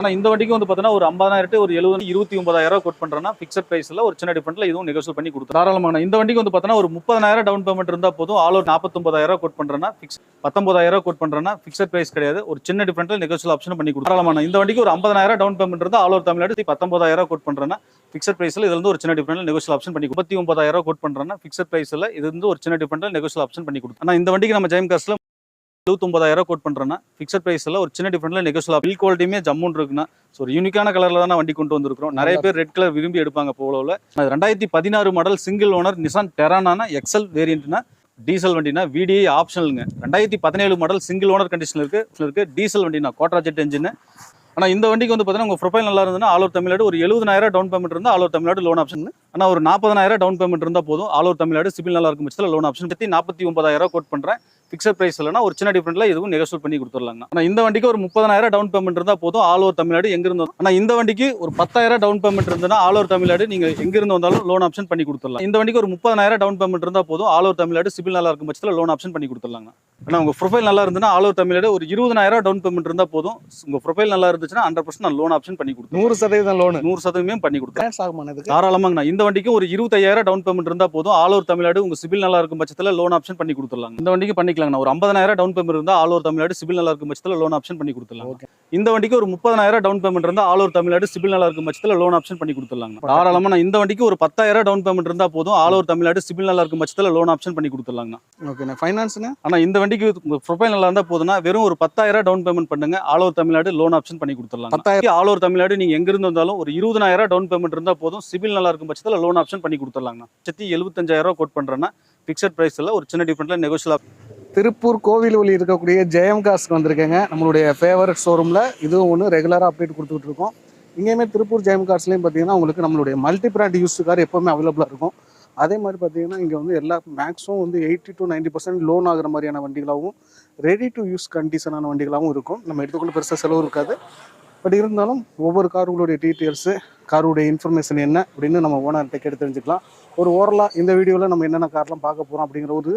ஆனால் இந்த வண்டிக்கு வந்து பார்த்தீங்கன்னா ஒரு 50,000 ஒரு 70 29,000 கோட் பண்ணுறேன்னா ஃபிக்ஸட் ப்ரைஸில் ஒரு சின்ன டிஃபரெண்ட்ல இதுவும் நெகோஷியேட் பண்ணி கொடுத்து தாராளமான. இந்த வண்டிக்கு வந்து பார்த்தீங்கன்னா ஒரு 30,000 டவுன் பேமெண்ட் இருந்தால் போதும். ஆல் ஓவர் 49,000 கோட் பண்ணுறேன்னா 19,000 கோட் பண்ணுறேன்னா ஃபிக்ஸட் ப்ரைஸ் கிடையாது, ஒரு சின்ன டிஃபரெண்ட்ல நெகோஷியல் ஆப்ஷன் பண்ணி கொடுத்து தாராளமான. இந்த வண்டிக்கு ஒரு 50,000 டவுன் பேமெண்ட் இருந்தால் ஆல் ஓவர் தமிழ்நாடு 19,000 கோட் பண்ணுறேன்னா ஃபிக்ஸட் ப்ரைஸில் இது வந்து ஒரு சின்ன டிஃபரெண்ட்ல நெகோஷியல் ஆப்ஷன் பண்ணி 39,000 கோட் பண்ணுறேன்னா ஃபிக்ஸட் ப்ரைஸில் இது வந்து ஒரு சின்ன டிஃபரெண்ட்ல நெகோஷியல் ஆப்ஷன் பண்ணி கொடுத்து. ஆனால் இந்த வண்டிக்கு நம்ம ஜெயம் காஸ்ட்ல 79,000 கோட் பண்றேன்னா ஃபிக்ஸட் பிரைஸ்ல ஒரு சின்ன டிஃபரெண்ட்ல நெகோஷியபிள். பில் குவாலிட்டியுமே ஜம்முன்னு இருக்குன்னா ஒரு யூனிக்கான கலர்ல தான் வண்டி கொண்டு வந்திருக்கிறோம். நிறைய பேர் ரெட் கலர் விரும்பி எடுப்பாங்க போலோவில். 2016 model single owner Nissan டெரானா XL வேரியன்ட்னா டீசல் வண்டினா VDI ஆப்ஷனலுங்க. 2017 மாடல் சிங்கிள் ஓனர் கண்டிஷன் இருக்கு டீசல் வண்டினா குவாட்ரா ஜெட் இன்ஜின். ஆனால் இந்த வண்டிக்கு வந்து பார்த்தீங்கன்னா உங்கள் ப்ரொஃபைல் நல்லா இருந்ததுன்னா ஆல் ஓவர் தமிழ்நாடு ஒரு 70,000 டவுன் பேமெண்ட் இருந்தால் all over Tamil Nadu loan option. ஆனால் ஒரு 40,000 டவுன் பேமெண்ட் இருந்தால் போதும். ஆல் ஓவர் தமிழ்நாடு சிபில் நல்லா இருக்கும் பட்சத்தில் லோன் ஆப்ஷன் பற்றி 49,000 கோட் பண்ணுறேன். ஃபிக்ஸட் பிரைஸ் இல்லைனா ஒரு சின்ன டிஃபரெண்ட்ல இதுவும் நெகோஷியேட் பண்ணி கொடுத்துடலாங்க. ஆனால் இந்த வண்டிக்கு ஒரு 30,000 டவுன் பேமெண்ட் இருந்தால் போதும். ஆல் ஓவர் தமிழ்நாடு எங்க இருந்தோம். ஆனால் இந்த வண்டிக்கு ஒரு 10,000 டவுன் பேமெண்ட் இருந்ததுன்னா ஆல் ஓவர் தமிழ்நாடு நீங்க எங்க இருந்து வந்தாலும் லோன் ஆப்ஷன் பண்ணி கொடுத்துடலாம். இந்த வண்டிக்கு ஒரு 30,000 டவுன் பேமெண்ட் இருந்தால் போதும். ஆல் ஓவர் தமிழ்நாடு சிபில் நல்லா இருக்கும் பட்சத்தில் லோன் ஆப்ஷன் பண்ணி கொடுத்துடலாங்க. ஆனால் உங்க ப்ரொஃபைல் நல்லா இருந்ததுன்னா ஆல் ஓவர் தமிழ்நாடு ஒரு 20,000 டவுன் பேமெண்ட் இருந்தால் போதும். உங்க ப்ரொஃபைல் நல்லா இருந்துச்சுன்னா 100% நான் லோன் ஆப்ஷன் பண்ணி கொடுத்து 100% லோன் 100% பண்ணி கொடுத்தேன் தாராளமாக. இந்த வண்டிக்கு ஒரு 25,000 டவுன் பேமெண்ட் இருந்தால் போதும். ஆல் ஓவர் தமிழ்நாடு உங்க சிபில் நல்லா இருக்கும் பட்சத்தில் லோன் ஆப்ஷன் பண்ணி கொடுத்துடலாம். இந்த வண்டிக்கு பண்ணிக்கலாம். ஒரு 50,000 டவுன் பேமெண்ட் இருந்தால் ஆல் ஓவர் தமிழ்நாடு சிபில் நல்லா இருக்கும் பட்சத்தில் லோன் ஆப்ஷன் பண்ணி கொடுத்துடலாம். இந்த வண்டிக்கு ஒரு 30,000 டவுன் பேமெண்ட் இருந்தால் ஆல் ஓவர் தமிழ்நாடு சிபில் நல்லா இருக்கும் பட்சத்தில் லோன் ஆப்ஷன் பண்ணி கொடுத்துடலாம் தாராளமாக. இந்த வண்டிக்கு ஒரு 10,000 டவுன் பேமெண்ட் இருந்தால் போதும். ஆல் ஓவர் தமிழ்நாடு சிபில் நல்லா இருக்கும் பட்சத்தில் லோன் ஆப்ஷன் பண்ணி கொடுத்துடலாம். ஓகே ஃபைனான்ஸ்ங்க. ஆனால் இந்த வண்டிக்கு உங்க ப்ரொஃபைல் நல்லா இருந்தால் போதுன்னா வெறும் ஒரு 10,000 டவுன் பேமெண்ட் பண்ணுங்க. All over Tamil Nadu loan option பண்ணி கொடுத்துடலாம். 10,000 ஆல் ஓவர் தமிழ்நாடு நீங்க எங்க இருந்து வந்தாலும் ஒரு 20,000 டவுன் பேமெண்ட் இருந்தால் போதும். சிபில் நல்லா இருக்கும் பட்சத்தில் லோன் ஆப்ஷன் பண்ணி கொடுத்துடலாம். 75,000 கோட் பண்றேன்னா ஃபிக்ஸட் பிரைஸ்ல ஒரு சின்ன டிஃபரெண்ட்ல நெகோஷியல். திருப்பூர் கோவிலூரில் இருக்கக்கூடிய ஜெயம் கார்ஸ்க்கு வந்திருக்கேங்க. நம்மளுடைய ஃபேவரட் ஷோரூமில் இதுவும் ஒன்று ரெகுலராக அப்டேட் கொடுத்துக்கிட்டு இருக்கோம். இங்கேயுமே திருப்பூர் ஜெயம் கார்ஸ்லேயும் பார்த்தீங்கன்னா உங்களுக்கு நம்மளுடைய மல்டி பிராண்ட் யூஸ்டு கார் எப்போவுமே அவைலபிளாக இருக்கும். அதே மாதிரி பார்த்தீங்கன்னா இங்கே வந்து எல்லா மேக்ஸும் வந்து 80 to 90% லோன் ஆகிற மாதிரியான வண்டிகளாகவும் ரெடி டு யூஸ் கண்டிஷனான வண்டிகளாகவும் இருக்கும். நம்ம எடுத்துக்கொண்டு பெருசாக செலவு இருக்காது. பட் இருந்தாலும் ஒவ்வொரு கார்களுடைய டீட்டெயில்ஸு காருடைய இன்ஃபர்மேஷன் என்ன அப்படின்னு நம்ம ஓனர்கிட்ட கேட்டு தெரிஞ்சுக்கலாம். ஒரு ஓரலாக இந்த வீடியோவில் நம்ம என்னென்ன கார்லாம் பார்க்க போகிறோம் அப்படிங்கிற ஒரு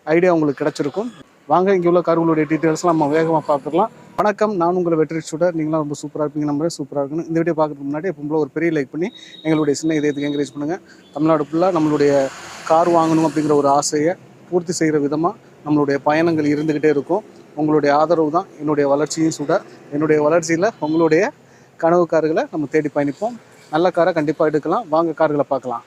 ஐடியா உங்களுக்கு கிடைச்சிருக்கும். வாங்க இங்கே உள்ள கார்களுடைய டீட்டெயில்ஸ்லாம் நம்ம வேகமாக பார்த்துக்கலாம். வணக்கம், நான் உங்களை வெற்றி ஸ்டூடர். நீங்களாம் ரொம்ப சூப்பராக இருப்பீங்க, நம்பரே சூப்பராக இருக்குன்னு. இந்த வீடியோ பார்க்குறதுக்கு முன்னாடி எப்போ ஒரு பெரிய லைக் பண்ணி எங்களுடைய சின்ன இதயத்துக்கு என்கரேஜ் பண்ணுங்கள். தமிழ்நாடு ஃபுல்லாக நம்மளுடைய கார் வாங்கணும் அப்படிங்கிற ஒரு ஆசையை பூர்த்தி செய்கிற விதமாக நம்மளுடைய பயணங்கள் இருந்துக்கிட்டே இருக்கும். உங்களுடைய ஆதரவு தான் என்னுடைய வளர்ச்சியும் கூட. என்னுடைய வளர்ச்சியில் உங்களுடைய கனவு கார்களை நம்ம தேடி பயணிப்போம். நல்ல காரை கண்டிப்பாக எடுக்கலாம். வாங்க கார்களை பார்க்கலாம்.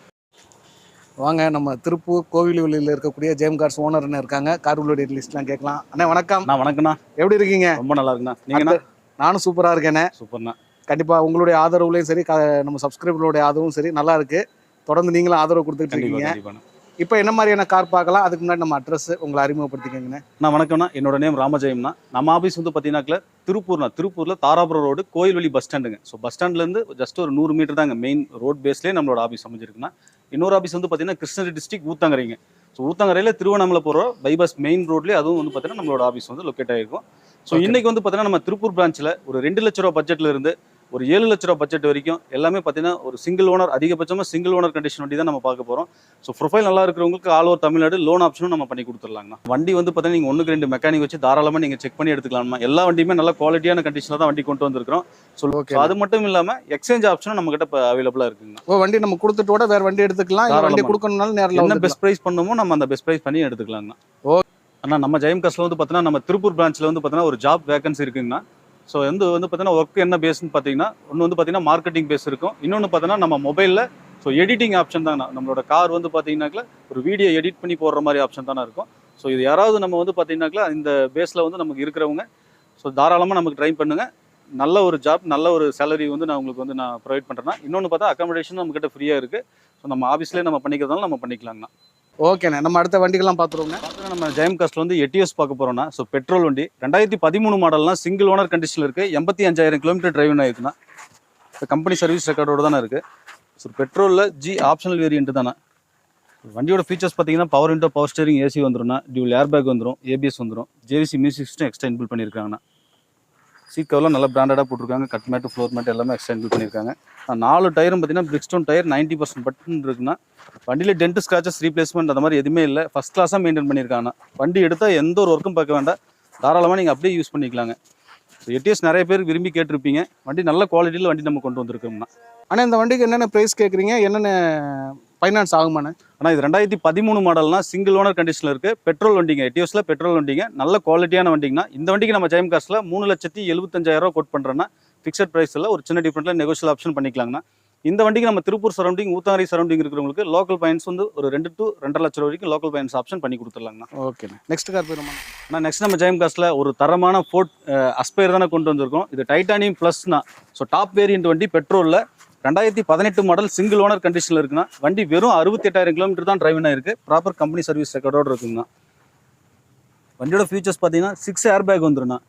வாங்க, நம்ம திருப்பூர் கோவிலூரில் இருக்கக்கூடிய ஜெயம் கார்ஸ் ஓனர்னு இருக்காங்க. கார்களுடைய லிஸ்ட்லாம் கேட்கலாம். அண்ணா வணக்கம். வணக்கம்ண்ணா, எப்படி இருக்கீங்க? ரொம்ப நல்லா இருக்குண்ணா. நீங்க? நானும் சூப்பராக இருக்கேண்ணே. சூப்பர்ண்ணா. கண்டிப்பாக உங்களுடைய ஆதரவுலையும் சரி, நம்ம சப்ஸ்கிரைபர்களுடைய ஆதரவும் சரி நல்லா இருக்கு. தொடர்ந்து நீங்களும் ஆதரவு கொடுத்துட்டு இருக்கீங்க. இப்போ என்ன மாதிரியான கார் பார்க்கலாம்? அதுக்கு முன்னாடி நம்ம அட்ரஸ் உங்களை அறிமுகப்படுத்திக்கங்கண்ணே. நான் வணக்கம்ண்ணா, என்னோட நேம் ராமஜெயம்னா. நம்ம ஆஃபீஸ் வந்து பார்த்தீங்கன்னா திருப்பூரில் Dharapuram road Kovilveli bus ஸ்டாண்டுங்க. So bus ஸ்டாண்ட்லேருந்து ஜஸ்ட் ஒரு 100 மீட்டர் தாங்க மெயின் ரோட் பேஸ்லேயே நம்மளோட ஆஃபீஸ் அமைஞ்சிருக்குன்னா. இன்னொரு ஆஃபீஸ் வந்து பார்த்தீங்கன்னா கிருஷ்ணகிரி டிஸ்ட்ரிக்ட் ஊத்தங்கரைங்க. ஸோ ஊத்தங்கரையில் திருவண்ணாமலை போகிற பைபாஸ் மெயின் ரோட்லேயே அதுவும் வந்து பார்த்தீங்கன்னா நம்மளோட ஆஃபீஸ் வந்து லொக்கேட் ஆகிருக்கும். ஸோ இன்றைக்கி வந்து பார்த்தீங்கன்னா நம்ம திருப்பூர் பிரான்ச்சில் ஒரு 2 லட்ச ரூபா பட்ஜெட்டில் இருந்து ஒரு 7 லட்ச ரூபா பட்ஜெட் வரைக்கும் எல்லாமே பார்த்தீங்கன்னா ஒரு சிங்கிள் ஓனர், அதிகபட்சமாக சிங்கிள் ஓனர் கண்டிஷன் வண்டி தான் நம்ம பார்க்க போகிறோம். ஸோ ப்ரொஃபைல் நல்லா இருக்கிறவங்களுக்கு ஆல் ஓவர் தமிழ்நாடு லோன் ஆப்ஷனும் நம்ம பண்ணி கொடுத்துடலாங்கண்ணா. வண்டி வந்து பார்த்தீங்கன்னா நீங்கள் 1க்கு 2 மெக்கானிக் வச்சு தாராளமாக நீங்கள் செக் பண்ணி எடுத்துக்கலாமா. எல்லா வண்டியுமே நல்ல குவாலிட்டியான கண்டிஷனில் தான் வண்டி கொண்டு வந்திருக்கிறோம். ஸோ அது மட்டும் இல்லாமல் எக்ஸ்சேஞ்ச் ஆப்ஷனும் நம்ம கிட்ட இப்போ அவைலபிளாக இருக்குங்க. வண்டி நம்ம கொடுத்துட்டோட வேறு வண்டி எடுத்துக்கலாம். வண்டி கொடுக்கணும்னாலும் நேரில் என்ன பெஸ்ட் ப்ரைஸ் பண்ணுமோ நம்ம அந்த பெஸ்ட் ப்ரைஸ் பண்ணி எடுத்துக்கலாங்கண்ணா. ஆனால் நம்ம ஜெயம் கார்ஸ்ல வந்து பார்த்தீங்கன்னா நம்ம திருப்பூர் பிரான்ச்சில் வந்து பார்த்தீங்கன்னா ஒரு ஜாப் வேகன்சி இருக்குங்கண்ணா. ஸோ வந்து பார்த்தீங்கன்னா ஒர்க் என்ன பேஸ்ன்னு பார்த்தீங்கன்னா ஒன்று வந்து பார்த்தீங்கன்னா மார்க்கெட்டிங் பேஸ் இருக்கும். இன்னொன்று பார்த்தீங்கன்னா நம்ம மொபைலில் ஸோ எடிட்டிங் ஆப்ஷன் தாங்கண்ணா. நம்மளோட கார் வந்து பார்த்தீங்கன்னாக்கா ஒரு வீடியோ எடிட் பண்ணி போடுற மாதிரி ஆப்ஷன் தானே இருக்கும். ஸோ இது யாராவது நம்ம வந்து பார்த்தீங்கன்னாக்கா இந்த பேஸில் வந்து நமக்கு இருக்கிறவங்க ஸோ தாராளமாக நமக்கு ட்ரை பண்ணுங்கள். நல்ல ஒரு ஜாப், நல்ல ஒரு சேலரி வந்து நான் உங்களுக்கு வந்து நான் ப்ரொவைட் பண்ணுறேன்னா. இன்னொன்று பார்த்தா அக்காமடேஷன் நம்மக்கிட்ட ஃப்ரீயாக இருக்குது. ஸோ நம்ம ஆஃபீஸ்லேயே நம்ம பண்ணிக்கிறதாலும் நம்ம பண்ணிக்கலாங்கண்ணா. ஓகேண்ணே, நம்ம அடுத்த வண்டிகள்லாம் பார்த்துருவோங்க. நம்ம ஜெயம் கார்ஸ்ல வந்து எட்டிஎஸ் பார்க்க போறோம்னா. ஸோ பெட்ரோல் வண்டி 2013 மாடல்னா சிங்கிள் ஓனர் கண்டிஷனில் இருக்கு. 85,000 கிலோமீட்டர் டிரைவ் ஆயிருக்குன்னா கம்பெனி சர்வீஸ் ரெக்கார்டோட தானே இருக்கு. ஸோ பெட்ரோலில் ஜி ஆப்ஷனல் வேரியன்ட் தானே. வண்டியோட ஃபீச்சர்ஸ் பார்த்தீங்கன்னா power window, power steering, AC வந்துடும், டியூல் ஏர் பேக் வந்துடும், ஏபிஎஸ் வந்துடும், JVC music system extra இன்பில் பண்ணியிருக்காங்கண்ணா. Seat கவர்லாம் நல்லா பிராண்டடாக போட்டிருக்காங்க. கட் மேட்டு, ஃப்ளோர் மேட் எல்லாமே எக்ஸ்ட்ரா இன்பில் பண்ணியிருக்காங்க. 4 டயரும் பார்த்தீங்கன்னா பிரிக்ஸ்டோன் டயர் 90% பட்டன் இருக்குன்னா. வண்டியில் டென்ட் ஸ்க்ராச்சஸ் ரீப்ளேஸ்மெண்ட் அந்த மாதிரி எதுவுமே இல்லை. ஃபஸ்ட் கிளாஸாக மெயின்டைன் பண்ணியிருக்காங்க. வண்டி எடுத்தால் எந்த ஒரு ஒர்க்கும் பார்க்க வேண்டாம், தாராளமாக நீங்கள் அப்படியே யூஸ் பண்ணிக்கலாங்க. எட்டிஎஸ் நிறைய பேர் விரும்பி கேட்டிருப்பீங்க. வண்டி நல்ல குவாலிட்டியில் வண்டி நம்ம கொண்டு வந்திருக்கோம்னா. ஆனால் இந்த வண்டிக்கு என்னென்ன ப்ரைஸ் கேட்குறீங்க, என்னென்ன ஃபைனான்ஸ் ஆகுமாண்ணே? ஆனால் இது 2013 மாடல்னா சிங்கிள் ஓனர் கண்டிஷனில் இருக்குது. பெட்ரோல் வண்டிங்க, எட்டிஎஸில் பெட்ரோல் வண்டிங்க, நல்ல குவாலிட்டியான வண்டிங்கண்ணா. இந்த வண்டிக்கு நம்ம ஜெயம் காசில் 3,75,000 கோட் பண்ணுறோன்னா ஃபிக்ஸட் ப்ரைஸில் ஒரு சின்ன டிஃப்ரெண்ட்டில் நெகோஷியல் ஆப்ஷன் பண்ணிக்கலாங்கண்ணா. இந்த வண்டிக்கு நம்ம திருப்பூர் சரௌண்டிங், ஊத்தாரி சரௌண்டிங் இருக்கிறவங்களுக்கு லோக்கல் ஃபைனான்ஸ் வந்து ஒரு 2 to 2.5 லட்சம் வரைக்கும் லோக்கல் ஃபைனான்ஸ் ஆப்ஷன் பண்ணி கொடுத்துடலாங்கண்ணா. ஓகேண்ணா. நெக்ஸ்ட் கார் போயிருமா? ஆனால் நெக்ஸ்ட் நம்ம ஜெயம் காசில் ஒரு தரமான ஃபோர்ட் அஸ்பயர் தானே கொண்டு வந்திருக்கோம். இது டைட்டானியம் ப்ளஸ்னா. ஸோ டாப் வேரியன்ட் வண்டி பெட்ரோலில் 2018 மாடல் சிங்கிள் ஓனர் கண்டிஷனில் இருக்குன்னா. வண்டி வெறும் 68,000 கிலோமீட்டர் தான் டிரைவ் ஆயிருக்கு. ப்ராப்பர் கம்பெனி சர்வீஸ் ரெக்கார்டோடு இருக்குங்கண்ணா. வண்டியோட ஃபீச்சர்ஸ் பார்த்தீங்கன்னா 6 ஏர் பேக் வந்துருண்ணா.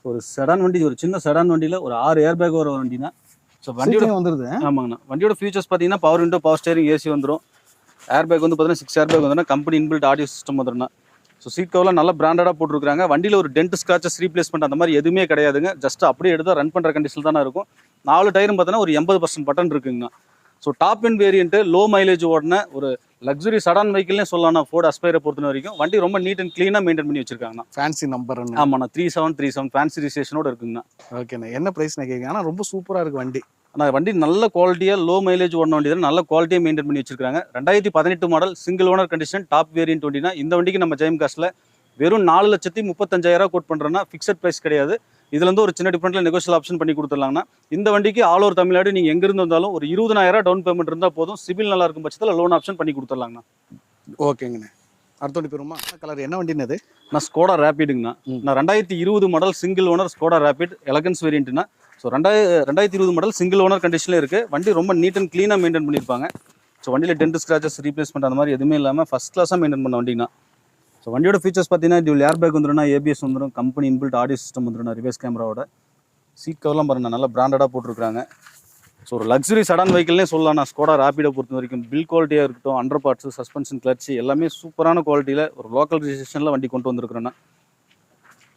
ஒரு செடான் வண்டி, ஒரு சின்ன செடான் வண்டியில் ஒரு 6 ஏர் பேக் வர வண்டினா. ஸோ வண்டியோட வந்துருது. ஆமாங்கண்ணா. வண்டியோட ஃபீச்சர்ஸ் பார்த்தீங்கன்னா power window, power steering, AC வந்துடும். ஏர் பேக் வந்து பார்த்தீங்கன்னா 6 ஏர் பேக் வந்துடும். கம்பெனி இன்பில்ட் ஆடியோ சிஸ்டம் வந்துடும்ண்ணா. ஸோ சீட் கவர்லாம் நல்லா பிராண்டடாக போட்டிருக்காங்க. வண்டியில் ஒரு டென்ட் ஸ்க்ராச்சஸ் ரீப்ளேஸ்மெண்ட் அந்த மாதிரி எதுவுமே கிடையாதுங்க. ஜஸ்ட் அப்படியே எடுத்தால் ரன் பண்ணுற கண்டிஷன் தானே இருக்கும். 4 டயரும் பார்த்தீங்கன்னா ஒரு 80% பட்டன் இருக்குங்கண்ணா. So top and variant, low mileage ஓடின ஒரு லக்ஸுரி சடான் வெஹிக்கிள்னே சொல்லலாம். ஃபோர்ட் அஸ்பைரை பொறுத்த வரைக்கும் வண்டி ரொம்ப நீட் அண்ட் க்ளீனாக மெயின்டைன் பண்ணி வச்சிருக்காங்கண்ணா. Fancy number. ஆமாண்ணா, 3737 ஃபேன்சி ரிஜிஸ்ட்ரேஷனோட இருக்குங்கண்ணா. ஓகேண்ணா. என்ன ப்ரைஸ் நான் கேட்குறேன், ஆனால் ரொம்ப சூப்பராக இருக்குது வண்டி. ஆனால் வண்டி நல்ல குவாலிட்டியாக, லோ மைலேஜ் ஓடின வண்டி தான், நல்ல குவாலிட்டியாக மெயின்டைன் பண்ணி வச்சிருக்காங்க. 2018 model single owner condition top variant வண்டினா. இந்த வண்டிக்கு நம்ம ஜெயம் காசில் வெறும் 4,35,000 கோட் பண்ணுறோன்னா ஃபிக்ஸட் ப்ரைஸ் கிடையாது. இதுல இருந்து ஒரு சின்ன டிஃபரெண்ட்ல நெகோஷியல் ஆப்ஷன் பண்ணி கொடுத்துடலாங்கண்ணா. இந்த வண்டிக்கு ஆல் ஓவர் தமிழ்நாடு நீங்கள் எங்கிருந்து வந்தாலும் ஒரு 20,000 டவுன் பேமெண்ட் இருந்தால் போதும். சிபில் நல்லா இருக்கும் பட்சத்தில் லோன் ஆப்ஷன் பண்ணி கொடுத்துடலாங்கண்ணா. ஓகேங்கண்ணா. அடுத்த வண்டி பெருமா கலர் என்ன வண்டின்னு? அது நான் ஸ்கோடா ரேபிடுங்கண்ணா. நான் 2020 model single owner Skoda Rapid elegance வேரியன்ட்னா. ஸோ 2020 மாடல் சிங்கிள் ஓனர் கண்டிஷனில் இருக்குது. வண்டி ரொம்ப நீட் அண்ட் க்ளீனாக மெயின்டைன் பண்ணியிருப்பாங்க. ஸோ வண்டியில் டென்ட் ஸ்க்ராச்சஸ் ரீப்ளேஸ்மெண்ட் அந்த மாதிரி எதுவுமே இல்லாமல் ஃபஸ்ட் கிளாஸாக மெயின்டைன் பண்ண வண்டிங்கண்ணா. ஸோ வண்டியோட ஃபீச்சர்ஸ் பார்த்தீங்கன்னா டியூல் ஏர் பேக் வந்துடும், ஏபிஎஸ் வந்துடும், கம்பெனி இன்பில்ட் ஆடியோ சிஸ்டம் வந்துடும், ரிவர்ஸ் கேமராவோட. சீட் கவர்லாம் பாருங்கள் நல்லா பிராண்டடாக போட்டிருக்காங்க. ஸோ ஒரு லக்ஸுரி சடான் வெஹிக்கிள்னே சொல்லலாம். நான் ஸ்கோடா ரேபிடோ பொறுத்த வரைக்கும் பில் குவாலிட்டியாக இருக்கட்டும், அண்டர் பார்ட்ஸு, சஸ்பென்ஷன், கிளட்ச் எல்லாமே சூப்பரான குவாலிட்டியில் ஒரு லோக்கல் ரிஜிஸ்ட்ரேஷனில் வண்டி கொண்டு வந்திருக்கிறேன்னா.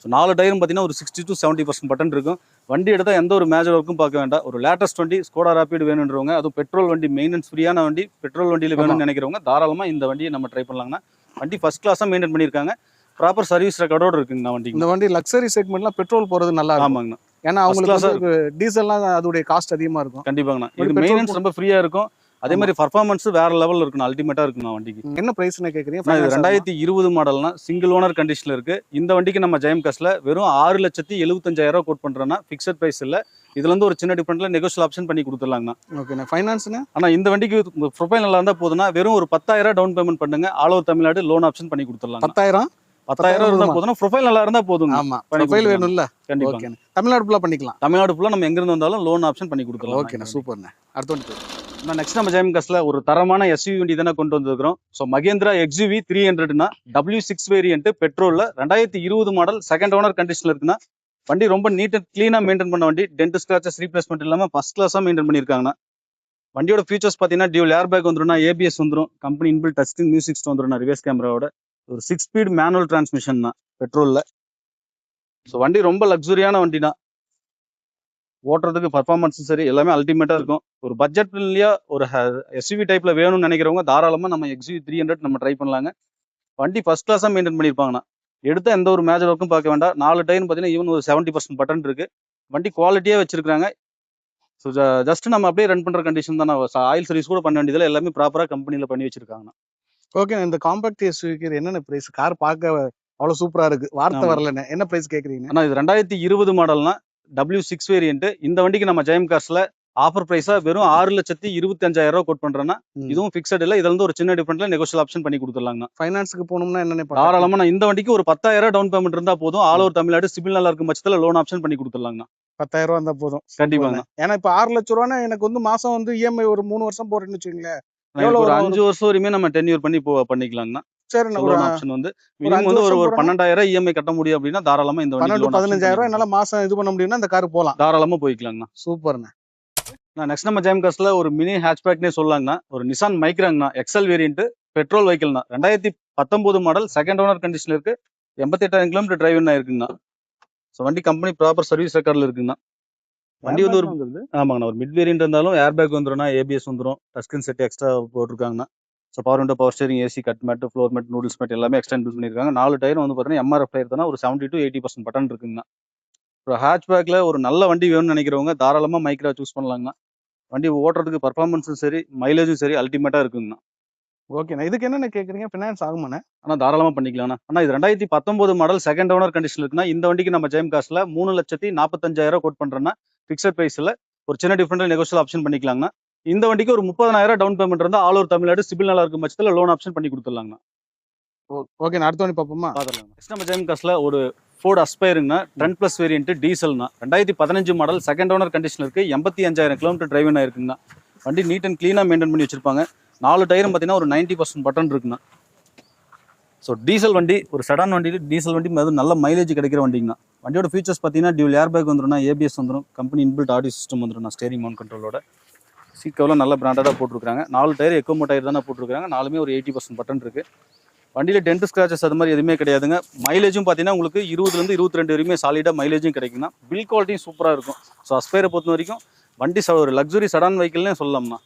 ஸோ 4 டயரும் பார்த்தீங்கன்னா ஒரு 60 to 70% பட்டன் இருக்கும். வண்டி எடுத்தால் எந்த ஒரு மேஜர் ஒர்க்கும் பார்க்க வேண்டாம். ஒரு லேட்டஸ்ட் வண்டி ஸ்கோடா ரேபிட் வேணுன்றவங்க, அதுவும் பெட்ரோல் வண்டி, மெயின்டெனன்ஸ் ஃப்ரீயான வண்டி, பெட்ரோல் வண்டியில் வேணும்னு நினைக்கிறவங்க தாராளமாக இந்த வண்டியை நம்ம ட்ரை பண்ணலாங்கன்னா. வண்டி ஃபஸ்ட் கிளாஸாக மெயின்டைன் பண்ணியிருக்காங்க. ப்ராப்பர் சர்வீஸ் ரெக்கார்டோடு இருக்குங்கண்ணா வண்டி. இந்த வண்டி லக்ஸரி செக்மெண்ட்லாம் பெட்ரோல் போகிறது நல்லா இருக்கும். ஆமாங்கண்ணா. ஏன்னா அவங்களுக்கு டீசல்லாம் அதோடைய காஸ்ட் அதிகமாக இருக்கும். கண்டிப்பாங்கண்ணா. இது மெயின்டெனன்ஸ் ரொம்ப ஃப்ரீயாக இருக்கும். அதே மாதிரி பர்ஃபார்மன்ஸ் வேற லெவலில் இருக்குண்ணா. அல்டிமேட்டாக இருக்குண்ணா வண்டிக்கு. என்ன ப்ரைஸ்னு கேட்குறீங்க? இது 2020 மாடல்னா சிங்கிள் ஓனர் கண்டிஷனில் இருக்குது. இந்த வண்டிக்கு நம்ம ஜெயம் காசில் வெறும் 6,75,000 கோட் பண்ணுறோன்னா ஃபிக்ஸட் ப்ரைஸ் இல்லை. இதுல இருந்து ஒரு சின்ன டிஃபரெண்ட்ல நெகோஷியல் ஆப்ஷன் பண்ணி கொடுத்துடலாங்கண்ணா. ஓகேண்ணா. ஃபைனான்ஸ்னா? ஆனால் இந்த வண்டிக்கு ப்ரொஃபைல் நல்லா இருந்தால் போதுன்னா வெறும் ஒரு 10,000 டவுன் பேமெண்ட் பண்ணுங்க. All over Tamil Nadu loan option பண்ணி கொடுத்துடலாம். 10,000 இருந்தால் போதும்னா ப்ரொஃபைல் நல்லா இருந்தால் போதும். ஆமாம், ப்ரொஃபைல் வேணும்ல. கண்டிப்பாக தமிழ்நாடு ஃபுல்லாக பண்ணிக்கலாம். தமிழ்நாடு ஃபுல்லாக நம்ம எங்கிருந்து வந்தாலும் லோன் ஆப்ஷன் பண்ணி கொடுத்துடலாம். ஓகேண்ணா, சூப்பர்ண்ணா. அடுத்த வண்டி நெக்ஸ்ட் நம்ம ஜெயம் காசில் ஒரு தரமான எஸ்யூவி வண்டி தானே கொண்டு வந்திருக்கிறோம். ஸோ மகேந்திரா XUV 300னா W6 வேரியன்ட் பெட்ரோலில் 2020 மாடல் செகண்ட் ஓனர் கண்டிஷனில் இருக்குன்னா. வண்டி ரொம்ப நீட் அண்ட் க்ளீனாக மெயின்டைன் பண்ண வண்டி. டென்ட் ஸ்க்ராச்சஸ் ரீப்ளேஸ்மெண்ட் இல்லாமல் ஃபஸ்ட் கிளாஸாக மெயின்டைன் பண்ணியிருக்காங்கண்ணா. வண்டியோட ஃபீச்சர்ஸ் பார்த்தீங்கன்னா டியூல் ஏர் பேக் வந்துடும், ஏபிஎஸ் வந்துடும், company inbuilt touch screen music வந்துடும், ரிவர்ஸ் கேமராவோட. ஒரு 6 ஸ்பீட் மேனுவல் டிரான்ஸ்மிஷன் தான் பெட்ரோலில். ஸோ வண்டி ரொம்ப லக்ஸுரியான வண்டி தான். ஓட்டுறதுக்கு பர்ஃபார்மன்ஸும் சரி எல்லாமே அல்டிமேட்டாக இருக்கும். ஒரு பட்ஜெட் ஃப்ரெண்ட்லியாக ஒரு எஸ்யூவி டைப்பில் வேணும்னு நினைக்கிறவங்க தாராளமாக நம்ம XUV 300 நம்ம ட்ரை பண்ணலாங்க. வண்டி ஃபஸ்ட் கிளாஸாக மெயின்டைன் பண்ணியிருப்பாங்கண்ணா. எடுத்தால் எந்த ஒரு மேஜர் ஒர்க்கும் பார்க்க வேண்டாம். 4 டயர்னு பார்த்தீங்கன்னா ஈவன் ஒரு 70% பட்டன் இருக்குது. வண்டி குவாலிட்டியாக வச்சிருக்காங்க. ஸோ ஜஸ்ட் நம்ம அப்படியே ரன் பண்ணுற கண்டிஷன் தான். ஆயில் சர்வீஸ் கூட பண்ண வேண்டியதில் எல்லாமே ப்ராப்பராக கம்பெனியில் பண்ணி வச்சிருக்காங்கண்ணா. ஓகே. இந்த காம்பாக்ட் எஸ்யூவிக்கு என்னென்ன பிரைஸ்? கார் பார்க்க அவ்வளோ சூப்பராக இருக்குது, வார்த்தை வரலன்னு. என்ன பிரைஸ் கேட்குறீங்க? ஆனால் இது 2020 மாடல்னா W6 வேரியன்ட். இந்த வண்டிக்கு நம்ம ஜெயம் காசில் ஆஃபர் பிரைஸா வெறும் 6,25,000 கோட் பண்றேன்னா. இதுவும் ஃபிக்ஸட் இல்லை. இதுல இருந்து ஒரு சின்ன டிஃபரெண்ட்ல நெகோஷியல் ஆப்ஷன் பண்ணி கொடுத்துடலாங்கண்ணா. ஃபைனான்ஸுக்கு போகணும்னா என்ன தாராளமா நான் இந்த வண்டிக்கு ஒரு 10,000 டவுன் பேமெண்ட் இருந்தா போதும். ஆல் ஓவர் தமிழ்நாடு சிபில் நல்லா இருக்கும் பட்சத்தில் லோன் ஆப்ஷன் பண்ணி கொடுத்துடலாங்கண்ணா. 10,000 இருந்தா போதும். கண்டிப்பாங்க. ஏன்னா இப்போ 6 லட்ச ரூபானா எனக்கு வந்து மாசம் வந்து இஎம்ஐ ஒரு 3 வருஷம் போறேன்னு வச்சுக்கோங்களேன். ஒரு 5 வருஷம் வரையுமே நம்ம டென்யூர் பண்ணி பண்ணிக்கலாங்கண்ணா. சரி, ஒரு ஆப்ஷன் வந்து மினிமம் வந்து ஒரு 12,000 இஎம்ஐ கட்ட முடியும் அப்படின்னா தாராளமா இந்த வண்டி 15,000 என்னால மாசம் இது பண்ண முடியும்னா இந்த கார் போலாம். தாராளமா போய்க்கலாங்கண்ணா. சூப்பர்ண்ணா. நெக்ஸ்ட் நம்ம ஜெயம் காஸ்ல ஒரு மினி ஹேட்ச்பேக்னே சொல்லலாங்கண்ணா. ஒரு நிசான் மைக்ராங்கண்ணா, எக்ஸல் வேரியன்ட் பெட்ரோல் வெஹிக்கிள்னா. 2019 மாடல் செகண்ட் ஓனர் கண்டிஷன்ல இருக்கு. 88,000 கிலோமீட்டர் டிரைவ் இருக்குங்கண்ணா. ஸோ வண்டி கம்பெனி ப்ராப்பர் சர்வீஸ் ரெக்கார்டில் இருக்குங்கண்ணா. வண்டி வந்து ஒரு ஆமாங்கண்ணா ஒரு மிட் வேரியன்ட் இருந்தாலும் ஏர் பேக் வந்துடும், ஏபிஎஸ் வந்துடும், டச் ஸ்கிரீன் செட் எக்ஸ்ட்ரா போட்டிருக்காங்கண்ணா. So power window, power steering, AC, cut mat, floor mat, noodles mat எல்லாமே எக்ஸ்டெண்ட் பண்ணியிருக்காங்க. 4 டயர் வந்து பார்த்தீங்கன்னா MRF டயர் தானே ஒரு 70 to 80% பட்டன் இருக்குங்கண்ணா. அப்புறம் ஹேட்ச்பேக்கில் ஒரு நல்ல வண்டி வேணும்னு நினைக்கிறவங்க தாராளமாக மைக்ரா சூஸ் பண்ணலாங்கண்ணா. வண்டி ஓட்டுறதுக்கு பர்ஃபார்மன்ஸும் சரி, மைலேஜும் சரி அல்டிமேட்டாக இருக்குங்கண்ணா. ஓகேண்ணா. இதுக்கு என்னென்ன கேட்குறீங்க? ஃபினான்ஸ் ஆகுமாண்ணே? ஆனால் தாராளமாக பண்ணிக்கலாம்ண்ணா. ஆனால் இது 2019 மாடல் செகண்ட் ஓனர் கண்டிஷன் இருக்குன்னா இந்த வண்டிக்கு நம்ம ஜெயம் காஸ்ட்ல 3,45,000 கோட் பண்ணுறோன்னா ஃபிக்ஸட் ப்ரைஸில் ஒரு சின்ன டிஃபரெண்ட் நெகோஷியல் ஆப்ஷன் பண்ணிக்கலாங்கண்ணா. இந்த வண்டிக்கு ஒரு 30,000 டவுன் பேமெண்ட் இருந்தால் ஆல் ஓவர் தமிழ்நாடு சிபில் நல்லா இருக்கும் பட்சத்தில் லோன் ஆப்ஷன் பண்ணி கொடுத்துடலாங்கண்ணா. ஓகேண்ணா. அடுத்த வண்டி பார்ப்போமா? பார்த்துடலாங்க. நெக்ஸ்ட் நம்ம ஜெயம் காஸ்ட்ல ஒரு ஃபோர்ட் அஸ்பைருங்கண்ணா. 10+ வேரியன்ட் டீசல்னா 2015 மாடல் செகண்ட் ஓனர் கண்டிஷன் இருக்கு. 85,000 கிலோமீட்டர் டிரைவ் ஆயிருக்குங்கண்ணா. வண்டி நீட் அண்ட் க்ளீனாக மெயின்டைன் பண்ணி வச்சிருப்பாங்க. 4 டயரும் பார்த்தீங்கன்னா ஒரு 90% பட்டன் இருக்குண்ணா. ஸோ டீசல் வண்டி, ஒரு செடான் வண்டி, டீசல் வண்டி அது நல்ல மைலேஜ் கிடைக்கிற வண்டிங்கண்ணா. வண்டியோட ஃபீச்சர்ஸ் பார்த்தீங்கன்னா டியூல் ஏர் பேக் வந்துடும், ஏபிஎஸ் வந்துடும், கம்பெனி இன்பில்ட் ஆடியோ சிஸ்டம் வந்துடும், ஸ்டேரிங் மவுண்ட் கண்ட்ரோலோட. சீட் கவர்லாம் நல்ல பிராண்டடாக போட்டிருக்காங்க. 4 டயர் எக்கோமோ டயர் தானே போட்டிருக்காங்க. 4மே ஒரு 80% பட்டன் இருக்கு. வண்டியில் டென்ட் ஸ்க்ராச்சஸ் அது மாதிரி எதுவுமே கிடையாதுங்க. மைலேஜும் பார்த்தீங்கன்னா உங்களுக்கு 20 to 22 வரைக்குமே சாலிடாக மைலேஜும் கிடைக்குங்கண்ணா. பில் குவாலிட்டியும் சூப்பராக இருக்கும். ஸோ அஸ்பைரை பொறுத்த வரைக்கும் வண்டி ஒரு லக்ஸுரி செடான் வெஹிக்கிள்னே சொல்லலாம்ண்ணா.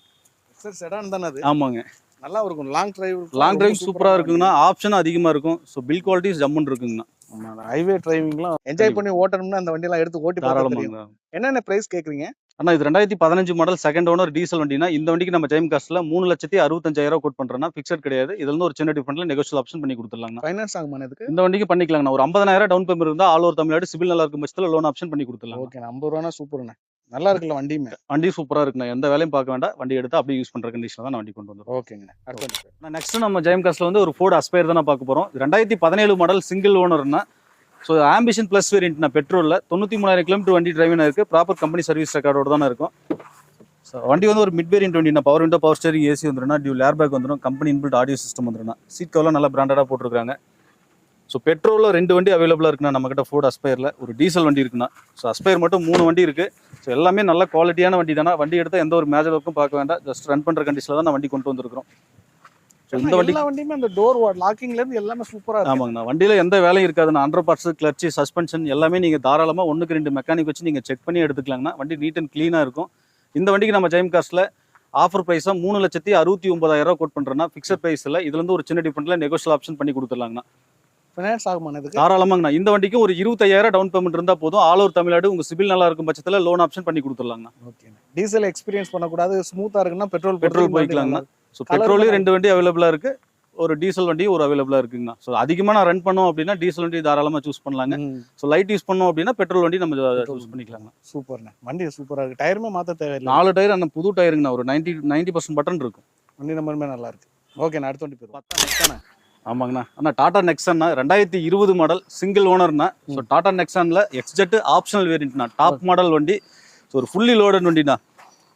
சார் செடான் தானே அது? ஆமாங்க. நல்லா இருக்கும். லாங் டிரைவ் சூப்பராக இருக்குங்கண்ணா. ஆப்ஷனும் அதிகமாக இருக்கும். ஸோ பில் குவாலிட்டி ஜம்முன்னு இருக்குங்கண்ணா. ஹைவே டிரைவிங்லாம் என்ஜாய் பண்ணி ஓட்டணும்னா அந்த வண்டியெல்லாம் எடுத்து ஓட்டி தாராளமாக. என்னென்ன பிரைஸ் கேட்குறீங்க? அண்ணா இது 2015 மாடல் செகண்ட் ஓனர் டீசல் வண்டினா இந்த வண்டிக்கு நம்ம ஜெயம் காஸ்ட்ல 3,65,000 கோட் பண்றோம்னா ஃபிக்ஸட் கிடையாது. இதுல இருந்து ஒரு சின்ன டிஃபரெண்ட்ல நெகோஷியல் ஆப்ஷன் பண்ணி கொடுத்துடலாங்க. ஃபைனான்ஸ் ஆகுமா இதுக்கு? இந்த வண்டிக்கு பண்ணிக்கலாங்கண்ணா. ஒரு 50,000 டவுன் பேமெண்ட் இருந்தா ஆல் ஓவர் தமிழ்நாடு சிபில் நல்லா இருக்கும் பட்சத்தில் லோன் ஆப்ஷன் பண்ணி கொடுத்துடலாம். ஓகே. 50 ரூபானா சூப்பர்ண்ணே. நல்லா இருக்குல்ல வண்டியுமே? வண்டி சூப்பரா இருக்குண்ணா. எந்த வேலையும் பார்க்க வேண்டாம். வண்டி எடுத்து அப்படியே யூஸ் பண்ற கண்டிஷன்ல தான் வண்டி கொண்டு வந்தோம். ஓகேங்கண்ணா. அடுத்து நெக்ஸ்ட் நம்ம ஜெயம் காஸ்ட்ல வந்து ஒரு ஃபோர்ட் அஸ்பைர் தான் பார்க்க போறோம். 2017 மாடல் சிங்கிள் ஓனர்னா. ஸோ ஆம்பிஷன் ப்ளஸ் வேரியன்ட்னா பெட்ரோலில் 93,000 கிலோமீட்டர் வண்டி டிரைவிங் இருக்குது. ப்ராப்பர் கம்பெனி சர்வீஸ் ரெக்கார்டோட தானே இருக்கும். ஸோ வண்டி வந்து ஒரு மிட் வேரியன்ட் வண்டினா power window, power steering, AC வந்துடும், டியூல் ஏர் பேக் வந்துடும், கம்பெனி இன்பில்ட் ஆடியோ சிஸ்டம் வந்துடும். சீட் கவர்லாம் நல்லா பிராண்டடாக போட்டிருக்காங்க. ஸோ பெட்ரோலில் 2 வண்டி அவைலபிளாக இருக்குண்ணா நம்மக்கிட்ட ஃபோர்ட் அஸ்பைரில். ஒரு டீசல் வண்டி இருக்குண்ணா. ஸோ அஸ்பைர் மட்டும் 3 வண்டி இருக்குது. ஸோ எல்லாமே நல்ல குவாலிட்டியான வண்டி தானே. வண்டி எடுத்தால் எந்த ஒரு மேஜர் ஒர்க்கும் பார்க்க வேண்டாம். ஜஸ்ட் ரன் பண்ணுற கண்டிஷனில் தான் நான் வண்டி கொண்டு வந்திருக்கிறோம். இந்த வண்டியுமே அந்த டோர் லாக்கிங்ல இருந்து எல்லாமே சூப்பரா இருக்கு. ஆமாங்கண்ணா. வண்டியில எந்த வேலையும் இருக்காதுண்ணா. அண்டர் பார்ட்ஸ், கிளட்ச், சஸ்பென்ஷன் எல்லாமே நீங்க தாராளமா 1க்கு 2 மெக்கானிக் வச்சு நீங்க செக் பண்ணி எடுத்துக்கலாங்கண்ணா. வண்டி நீட் அண்ட் கிளீனா இருக்கும். இந்த வண்டிக்கு நம்ம ஜெயம் காஸ்ட்ல ஆஃபர் பிரைஸா 3,69,000 கோட் பண்றோம்னா ஃபிக்ஸட் பிரைஸ்ல இதுல இருந்து ஒரு சின்ன டிஃபரெண்ட்ல நெகோஷியல் ஆப்ஷன் பண்ணி கொடுத்துடலாங்கண்ணா. ஃபைனான்ஸ் ஆகுமா இதுக்கு? தாராளமாங்கண்ணா. இந்த வண்டிக்கு ஒரு 20,000 டவுன் பேமெண்ட் இருந்தா போதும். ஆல் ஓவர் தமிழ்நாடு உங்க சிபில் நல்லா இருக்கும் பட்சத்துல லோன் ஆப்ஷன் பண்ணி கொடுத்துடலாங்கண்ணா. ஓகே. டீசல் எக்ஸ்பீரியன்ஸ் பண்ணக்கூடாது, ஸ்மூத்தா இருக்குன்னா பெட்ரோல் போய்க்கலாங்கண்ணா. ஸோ பெட்ரோலையும் 2 வண்டி அவைலபிளா இருக்கு. ஒரு டீசல் வண்டி ஒரு அவைலபிளா இருக்குங்கண்ணா. ஸோ அதிகமாக நான் ரன் பண்ணோம் அப்படின்னா டீசல் வண்டி தாராளமாக சூஸ் பண்ணலாங்க. ஸோ லைட் யூஸ் பண்ணோம் அப்படின்னா பெட்ரோல் வண்டி நம்ம சூஸ் பண்ணிக்கலாங்க. சூப்பர்ண்ணா. வண்டி சூப்பராக இருக்கு. டயருமே மாற்ற தேவையில்லை. 4 டயர் அந்த புது டயருங்கண்ணா. ஒரு 90% பட்டன் இருக்கும். வண்டி நம்பருமே நல்லா இருக்கு. ஓகேண்ணா. அடுத்த வண்டி போயிடும். ஆமாங்கண்ணா. அண்ணா டாடா நெக்ஸான்னா 2020 மாடல் சிங்கிள் ஓனர்னா. ஸோ டாடா நெக்ஸானில் XZ optional variant top model வண்டி. ஸோ ஒரு ஃபுல்லி லோடட் வண்டினா.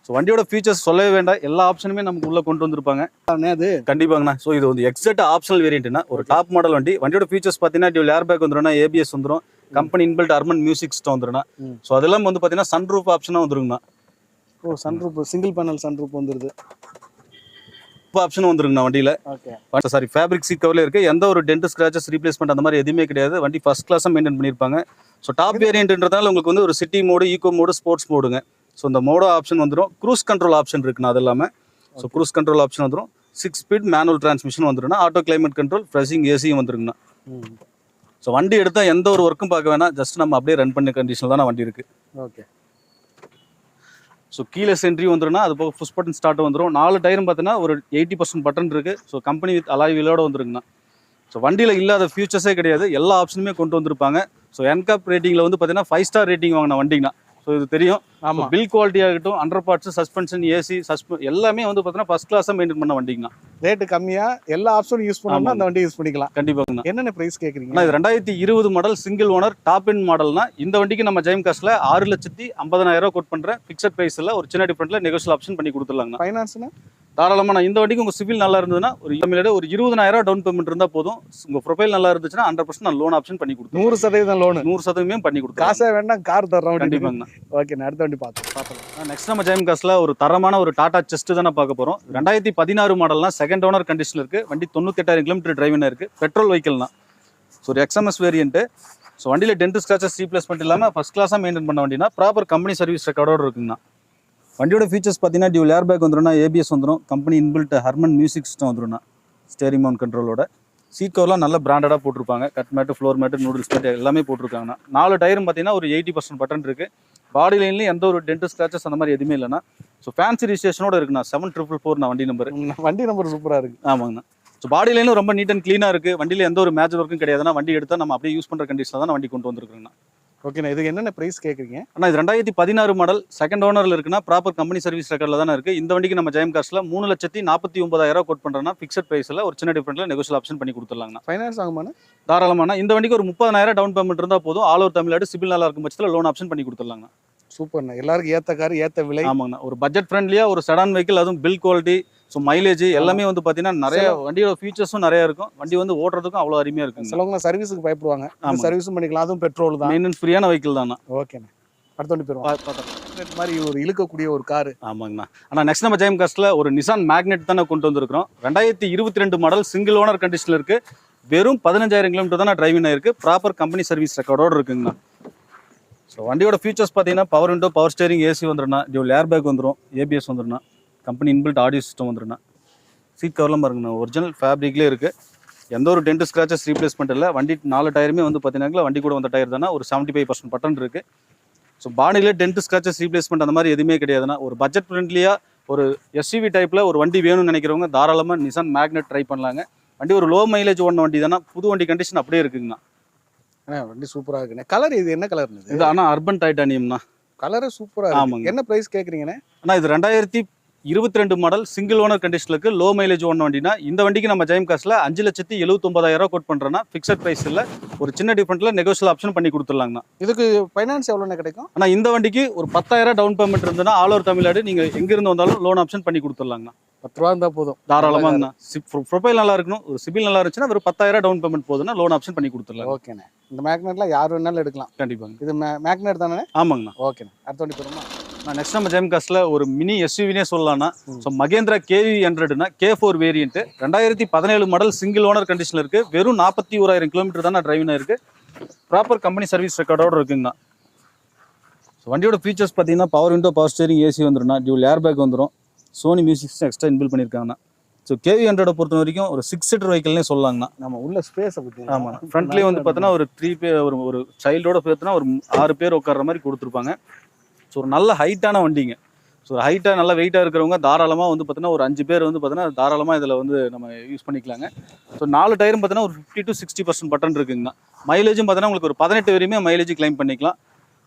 ஸோ வண்டியோட ஃபீச்சர்ஸ் சொல்லவே வேண்டாம். எல்லா ஆப்ஷனுமே நமக்கு உள்ள கொண்டு வந்திருப்பாங்க. அது கண்டிப்பாங்கண்ணா. ஸோ இது வந்து எக்ஸெட் ஆப்ஷனல் வேரியன்ட்னா ஒரு டாப் மாடல் வண்டி. வண்டியோட ஃபீச்சர்ஸ் பார்த்தீங்கன்னா டியூல் ஏர் பேக் வந்துடும், ஏபிஎஸ் வந்துடும், company inbuilt Harman music system வந்துடும். ஸோ அதெல்லாம் வந்து பார்த்தீங்கன்னா சன்ரூஃப் ஆப்ஷனாக வந்துருங்கண்ணா. Oh, sunroof single panel sunroof வந்துருது. ஆப்ஷன் வந்துருங்கண்ணா வண்டியில. ஓகே. சாரி, ஃபேப்ரிக் சீட் கவர்ல இருக்கு. எந்த ஒரு டென்ட் ஸ்கிராச்சஸ் ரீப்ளேஸ்மெண்ட் அந்த மாதிரி எதுவுமே கிடையாது. வண்டி ஃபர்ஸ்ட் கிளாஸா மெயின்டைன் பண்ணியிருப்பாங்க. ஸோ டாப் வேரியன்ட்ன்றதால உங்களுக்கு வந்து ஒரு city mode, eco mode, sports மோடுங்க. ஸோ இந்த மோடோ ஆப்ஷன் வந்துடும். க்ரூஸ் கண்ட்ரோல் ஆப்ஷன் இருக்குண்ணா. அது இல்லாமல் ஸோ க்ரூஸ் கண்ட்ரோல் ஆப்ஷன் வந்துடும். 6 ஸ்பீட் மேனுவல் டிரான்ஸ்மிஷன் வந்துடும். ஆட்டோ கிளைமேட் கண்ட்ரோல், ஃப்ரெஷிங் ஏசியும் வந்துருங்கண்ணா. ஸோ வண்டி எடுத்தால் எந்த ஒரு ஒர்க்கும் பார்க்க வேணாம். ஜஸ்ட் நம்ம அப்படியே ரன் பண்ண கண்டிஷனில் தான் வண்டி இருக்கு. ஓகே. ஸோ கீழே சென்ட்ரி வந்துடும்னா அது போக புஷ் பட்டன் ஸ்டார்ட் வந்துடும். 4 டயரும் பார்த்தீங்கன்னா ஒரு 80% பட்டன் இருக்கு. ஸோ கம்பெனி வித் அலாய் வீலோட வந்துருங்கண்ணா. ஸோ வண்டியில் இல்லாத ஃபியூச்சர்ஸே கிடையாது. எல்லா ஆப்ஷனுமே கொண்டு வந்திருப்பாங்க. ஸோ என்காப் ரேட்டிங்கில் வந்து பார்த்தீங்கன்னா 5 ஸ்டார் ரேட்டிங் வாங்கின வண்டிங்கண்ணா. ஸோ இது தெரியும். ஆமாம். பில் குவாலிட்டி ஆகட்டும், அண்டர் பார்ட்ஸ், சஸ்பென்ஷன், ஏசி, எல்லாமே வந்து பார்த்தீங்கன்னா ஃபர்ஸ்ட் கிளாஸாக மெயின்டைன் பண்ண வண்டிங்கண்ணா. ரேட்டு கம்மியாக எல்லா ஆப்ஷனும் யூஸ் பண்ணோம்னா அந்த வண்டி யூஸ் பண்ணிக்கலாம். கண்டிப்பாங்கண்ணா. என்னென்ன ப்ரைஸ் கேட்குறீங்க? இது 2020 model single owner top end மாடல்னா இந்த வண்டிக்கு நம்ம ஜெயம் காஸ்ட்ல 6,50,000 கோட் பண்ணுறேன். ஃபிக்ஸட் ப்ரைஸில் ஒரு சின்ன டிஃபரெண்ட்ல நெகோஷியல் ஆப்ஷன் பண்ணி கொடுத்துடலாங்க. ஃபைனான்ஸ்னா தாராளமாக நான் இந்த வண்டிக்கு உங்கள் சிபில் நல்லா இருந்ததுன்னா ஒரு தமிழோட ஒரு 20,000 டவுன் பேமெண்ட் இருந்தால் போதும். உங்கள் ப்ரொஃபைல் நல்லா இருந்துச்சுன்னா 100% நான் லோன் ஆப்ஷன் பண்ணி கொடுத்தேன். 100% லோன். 100% பண்ணி கொடுத்தேன். காசே வேண்டாம், கார் தர்றோம். கண்டிப்பாங்கண்ணா. ஓகே. அடுத்த வண்டி பார்த்துக்கலாம். நெக்ஸ்ட் நம்ம ஜெயம் காஸ்ட்ல ஒரு தரமான ஒரு டாடா செஸ்ட் தானே பார்க்க போகிறோம். 2016 மாடல்னா செகண்ட் ஓனர் கண்டிஷனில் இருக்குது. வண்டி 98,000 கிலோமீட்டர் டிரைவினா இருக்குது. பெட்ரோல் வெஹிக்கிள்னா. ஸோ ஒரு எக்ஸ்எம்எஸ் வேரியன்ட்டு. ஸோ வண்டியில் டென்ட் ஸ்கிராச்சஸ் ரீப்ளேஸ்மெண்ட் இல்லாமல் ஃபர்ஸ்ட் கிளாஸாக மெயின்டைன் பண்ண வண்டினா ப்ராப்பர் கம்பெனி சர்வீஸ் ரெக்கார்டோடு இருக்குங்கண்ணா. வண்டியோட ஃபீச்சர்ஸ் பார்த்தீங்கன்னா டியூல் ஏர் பேக் வந்துடும், ஏபிஎஸ் வந்துடும், company inbuilt Harman music system வந்துடும், ஸ்டேரிங் மவுண்ட் கண்ட்ரோலோட. சீட் கவர்லாம் நல்ல பிராண்டடாக போட்டிருப்பாங்க. Cut mat, floor mat, noodles mat எல்லாமே போட்டிருக்காங்கண்ணா. 4 டயரும் பார்த்தீங்கன்னா ஒரு 80% பட்டன் இருக்குது. பாடி லைன்லேயும் எந்த ஒரு டென்ட் ஸ்க்ராச்சஸ் அந்த மாதிரி எதுவுமே இல்லைண்ணா. ஸோ ஃபேன்சி ரிஜிஸ்ட்ரேஷனோட இருக்குண்ணா. 7444 நான் வண்டி நம்பர். வண்டி நம்பர் சூப்பராக இருக்குது. ஆமாங்கண்ணா. ஸோ பாடி லைனும் ரொம்ப நீட் அண்ட் க்ளீனாக இருக்குது. வண்டியில் எந்த ஒரு மேஜர் ஒர்க்கும் கிடையாதுன்னா. வண்டி எடுத்தால் நம்ம அப்படியே யூஸ் பண்ணுற கண்டிஷனில் தான் வண்டி கொண்டு வந்துருக்குங்கண்ணா. ஓகேண்ணா, இதுக்கு என்னென்ன ப்ரைஸ் கேட்குறீங்க? ஆனால் இது 2016 மாடல், செகண்ட் ஓனரில் இருக்குன்னா, ப்ராப்பர் கம்பெனி சர்வீஸ் ரெக்கார்டில் தானே இருக்குது. இந்த வண்டிக்கு நம்ம ஜெயம் கார்ஸில் 3,49,000 கோட் பண்ணுறோன்னா, ஃபிக்ஸட் ப்ரைஸில் ஒரு சின்ன டிஃபரெண்ட்டில் நெகோஷியல் ஆப்ஷன் பண்ணி கொடுத்துடலாங்கண்ணா. ஃபைனான்ஸ் ஆகுமாண்ணா? தாராளமான இந்த வண்டிக்கு ஒரு 30,000 டவுன் பேமெண்ட் இருந்தால் போதும். ஆல் ஓவர் தமிழ்நாடு சிபில் நல்லா இருக்கும் பட்சத்தில் லோன் ஆப்ஷன் பண்ணி கொடுத்துடலாங்கண்ணா. சூப்பர்ண்ணா, எல்லாருக்கும் ஏற்ற கார் ஏற்ற விலை. ஆமாங்கண்ணா. ஒரு பட்ஜெட் ஃப்ரெண்ட்லியாக ஒரு செடான் வெஹிக்கிள், அதுவும் பில் குவாலிட்டி, ஸோ மைலேஜ் எல்லாமே வந்து பார்த்தீங்கன்னா நிறைய வண்டியோட ஃபீச்சர்ஸும் நிறைய இருக்கும். வண்டி வந்து ஓட்டுறதுக்கும் அவ்வளோ அருமையாக இருக்கும். சிலவங்க சர்வீஸுக்கு பயப்படுவாங்க, சர்வீஸும் பண்ணிக்கலாம். அதுவும் பெட்ரோல் தான், மெயின்டெனன்ஸ் ஃப்ரீயான வெஹிக்கிள் தானே. ஓகேண்ணா, அடுத்த வண்டி போயிருவோம். இந்த மாதிரி ஒரு இழுக்கக்கூடிய ஒரு காரு. ஆமாங்கண்ணா. ஆனால் நெக்ஸ்ட் நம்ம ஜெயம் கார்ஸில் ஒரு நிசான் மேக்னெட் தானே கொண்டு வந்திருக்கிறோம். 2022 மாடல், சிங்கிள் ஓனர் கண்டிஷனில் இருக்குது. வெறும் 15,000 கிலோமீட்டர் தான் டிரைவிங் ஆயிருக்கு. ப்ராப்பர் கம்பெனி சர்வீஸ் ரெக்கார்டோடு இருக்குங்கண்ணா. ஸோ வண்டியோட ஃபீச்சர்ஸ் பார்த்தீங்கன்னா power window, power steering, AC வந்துடும்ண்ணா. டியூல் ஏர் பேக் வந்துடும், ஏபிஎஸ் வந்துடும்ண்ணா. கம்பெனி இன்பில்ட் ஆடியோ சிஸ்டம் வந்துடும்ண்ணா. சீட் கவர்லாம் பாருங்கண்ணா, ஒரிஜினல் ஃபேப்ரிக்லேயே இருக்குது. எந்த ஒரு டென்ட் ஸ்க்ராச்சஸ் ரீப்ளேஸ்மெண்ட் இல்லை. வண்டி 4 டயருமே வந்து பார்த்தீங்கன்னா வண்டி கூட வந்த டயர் தானே. ஒரு 75% பட்டன் இருக்குது. ஸோ பாடியிலே டென்ட் ஸ்க்ராச்சஸ் ரீப்ளேஸ்மெண்ட் அந்த மாதிரி எதுவுமே கிடையாதுண்ணா. ஒரு பட்ஜெட் ஃப்ரெண்ட்லியாக ஒரு எஸ்யூவி டைப்பில் ஒரு வண்டி வேணும்னு நினைக்கிறவங்க தாராளமாக நிசான் மேக்னெட் ட்ரை பண்ணலாங்க. வண்டி ஒரு லோ மைலேஜ் ஓடின வண்டி தானே. புது வண்டி கண்டிஷன் அப்படியே இருக்குங்கண்ணா. வண்டி சூப்பராக இருக்குண்ணே. கலர் இது என்ன கலர் இது? ஆனால் அர்பன் டைட்டானியம்ண்ணா. கலரு சூப்பராக. ஆமாங்க. என்ன ப்ரைஸ் கேட்குறீங்கண்ணே? ஆனால் இது 2022 மாடல், சிங்கிள் ஓனர் கண்டிஷனுக்கு லோ மைலேஜ் ஓடின வண்டினா. இந்த வண்டிக்கு நம்ம ஜெயம் கார்ஸில் 5,79,000 கோட் பண்ணுறோன்னா, ஃபிக்ஸட் ப்ரைஸ் இல்லை, ஒரு சின்ன டிஃபரெண்ட்டில் நெகோஷியல் ஆப்ஷன் பண்ணி கொடுத்துடலாங்கண்ணா. இதுக்கு ஃபைனான்ஸ் எவ்வளோண்ணே கிடைக்கும்? ஆனால் இந்த வண்டிக்கு ஒரு 10,000 டவுன் பேமெண்ட் இருந்ததுன்னா, ஆல் ஓவர் தமிழ்நாடு நீங்கள் எங்கேருந்து வந்தாலும் லோன் ஆப்ஷன் பண்ணி கொடுத்துடலாங்கண்ணா. 10 ரூபா இருந்தால் போதும், தாராளமாங்கண்ணா. ப்ரொஃபைல் நல்லா இருக்கணும், ஒரு சிபில் நல்லா இருந்துச்சுன்னா ஒரு 10,000 டவுன் பேமெண்ட் போதுன்னா லோன் ஆப்ஷன் பண்ணி கொடுத்துடலாம். ஓகேண்ணே. இந்த மேக்னெட்லாம் யார் வேணாலும் எடுக்கலாம். கண்டிப்பாங்க. இது மேக்னெட் தானே? ஆமாங்கண்ணா. ஓகேண்ணா, அடுத்த வண்டி போகிறோமா? நான் நெக்ஸ்ட் நம்ம ஜெயம் கார்ஸில் ஒரு மினி எஸ்யூவினே சொல்லலாம்னா. ஸோ மகேந்திரா KV100னா K4 variant, 2017 model, single owner கண்டிஷனில் இருக்குது. வெறும் 41,000 கிலோமீட்டர் தான் டிரைவிங் ஆயிருக்கு. ப்ராப்பர் கம்பெனி சர்வீஸ் ரெக்கார்டோடு இருக்குங்கண்ணா. ஸோ வண்டியோட ஃபீச்சர்ஸ் பார்த்தீங்கன்னா power window, power steering, AC வந்துடும்ண்ணா. டியூல் ஏர் பேக் வந்துடும். சோனி மியூசிக் சிஸ்டம் எக்ஸ்ட்ரா இன்பில் பண்ணியிருக்காங்கண்ணா. ஸோ KV100 பொறுத்த வரைக்கும் ஒரு 6 சீட்டர் வெஹிக்கிள்னே சொல்லலாங்கண்ணா. நம்ம உள்ள ஸ்பேஸை பற்றி. ஆமாம். ஃப்ரண்ட்லேயே வந்து பார்த்தீங்கன்னா ஒரு 3 பேர், ஒரு சைல்டோட சேர்த்துனா ஒரு 6 பேர் உட்கார்ற மாதிரி கொடுத்துருப்பாங்க. ஸோ ஒரு நல்ல ஹைட்டான வண்டிங்க. ஸோ ஹைட்டாக நல்லா வெயிட்டாக இருக்கிறவங்க தாராளமாக வந்து பார்த்தீங்கன்னா ஒரு 5 பேர் வந்து பார்த்தீங்கன்னா தாராளமாக இதில் வந்து நம்ம யூஸ் பண்ணிக்கலாங்க. ஸோ 4 டயரும் பார்த்தீங்கன்னா ஒரு 50 to 60% பட்டன் இருக்குங்கண்ணா. மைலேஜும் பார்த்தீங்கன்னா உங்களுக்கு ஒரு 18 வரையுமே மைலேஜ் கிளைம் பண்ணிக்கலாம்.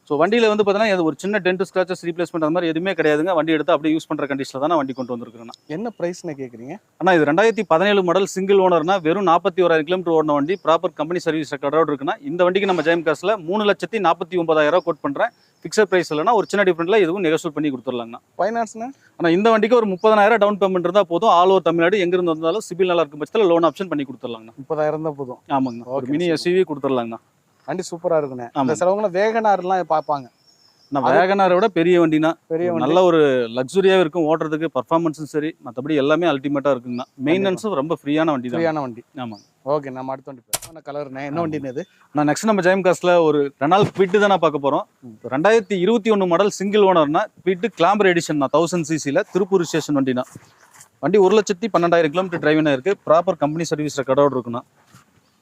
ஸோ வண்டியில் வந்து பார்த்தீங்கன்னா ஒரு சின்ன டென்ட் ஸ்க்ராச்சஸ் ரீப்ளேஸ்மெண்ட் அந்த மாதிரி எதுவுமே கிடையாதுங்க. வண்டி எடுத்து அப்படியே யூஸ் பண்ணுற கண்டிஷனில் தான் வண்டி கொண்டு வந்திருக்குறேன். என்ன ப்ரைஸ்னு கேட்குறீங்க? ஆனால் இது 2017 மாடல், சிங்கிள் ஓனர்னா, வெறும் 41,000 கிலோமீட்டர் ஓடின வண்டி. ப்ராப்பர் கம்பெனி சர்வீஸ் ரெக்கார்டோடு இருக்குன்னா. இந்த வண்டிக்கு நம்ம ஜெயம் கார்ஸில் 3,49,000 கோட் பண்ணுறேன். ஃபிக்ஸட் ப்ரைஸ் இல்லைனா ஒரு சின்ன டிஃபரெண்ட்டில் எதுவும் நெகோஷியேட் பண்ணி கொடுத்துடலாங்கண்ணா. ஃபைனான்ஸ்னா? ஆனால் இந்த வண்டிக்கு ஒரு 30,000 டவுன் பேமெண்ட் இருந்தால் போதும். ஆல் ஓவர் தமிழ்நாடு எங்கிருந்து வந்தாலும் சிபில் நல்லா இருக்கும் பட்சத்தில் லோன் ஆப்ஷன் பண்ணி கொடுத்துடலாங்கண்ணா. 30,000 தான் போதும். ஆமாங்கண்ணா. ஒரு மினி எஸ்யூவி கொடுத்துடலாங்கண்ணா. வண்டி சூப்பராக இருக்குண்ணே. அந்த சிலவங்களும் வேகனார்லாம் பார்ப்பாங்க. நான் வேகனாரை விட பெரிய வண்டினா, நல்ல ஒரு லக்ஸுரியாகவும் இருக்கும் ஓட்டுறதுக்கு. பர்ஃபார்மன்ஸும் சரி, மற்றபடி எல்லாமே அல்டிமேட்டாக இருக்குங்கண்ணா. மெயின்டெனன்ஸும் ரொம்ப ஃப்ரீயான வண்டி தான். ஃப்ரீயான வண்டி. ஆமாங்க. ஓகே, நம்ம அடுத்த வண்டி போகிறோம். கலர்ண்ணே, என்ன வண்டின்னு இது? நான் நெக்ஸ்ட் நம்ம ஜெயம் கார்ஸில் ஒரு ரெனால்ட் குவிட் தான் நான் பார்க்க போகிறோம். 2021 மாடல், சிங்கிள் ஓனர்னா, குவிட் கிளாம்பர் எடிஷன் தான். 1000 cc திருப்பூர் ஸ்டேஷன் வண்டினா. வண்டி 1,12,000 கிலோமீட்டர் டிரைவிங் இருக்குது. ப்ராப்பர் கம்பெனி சர்வீஸ் ரெக்கார்டோடு இருக்குண்ணா.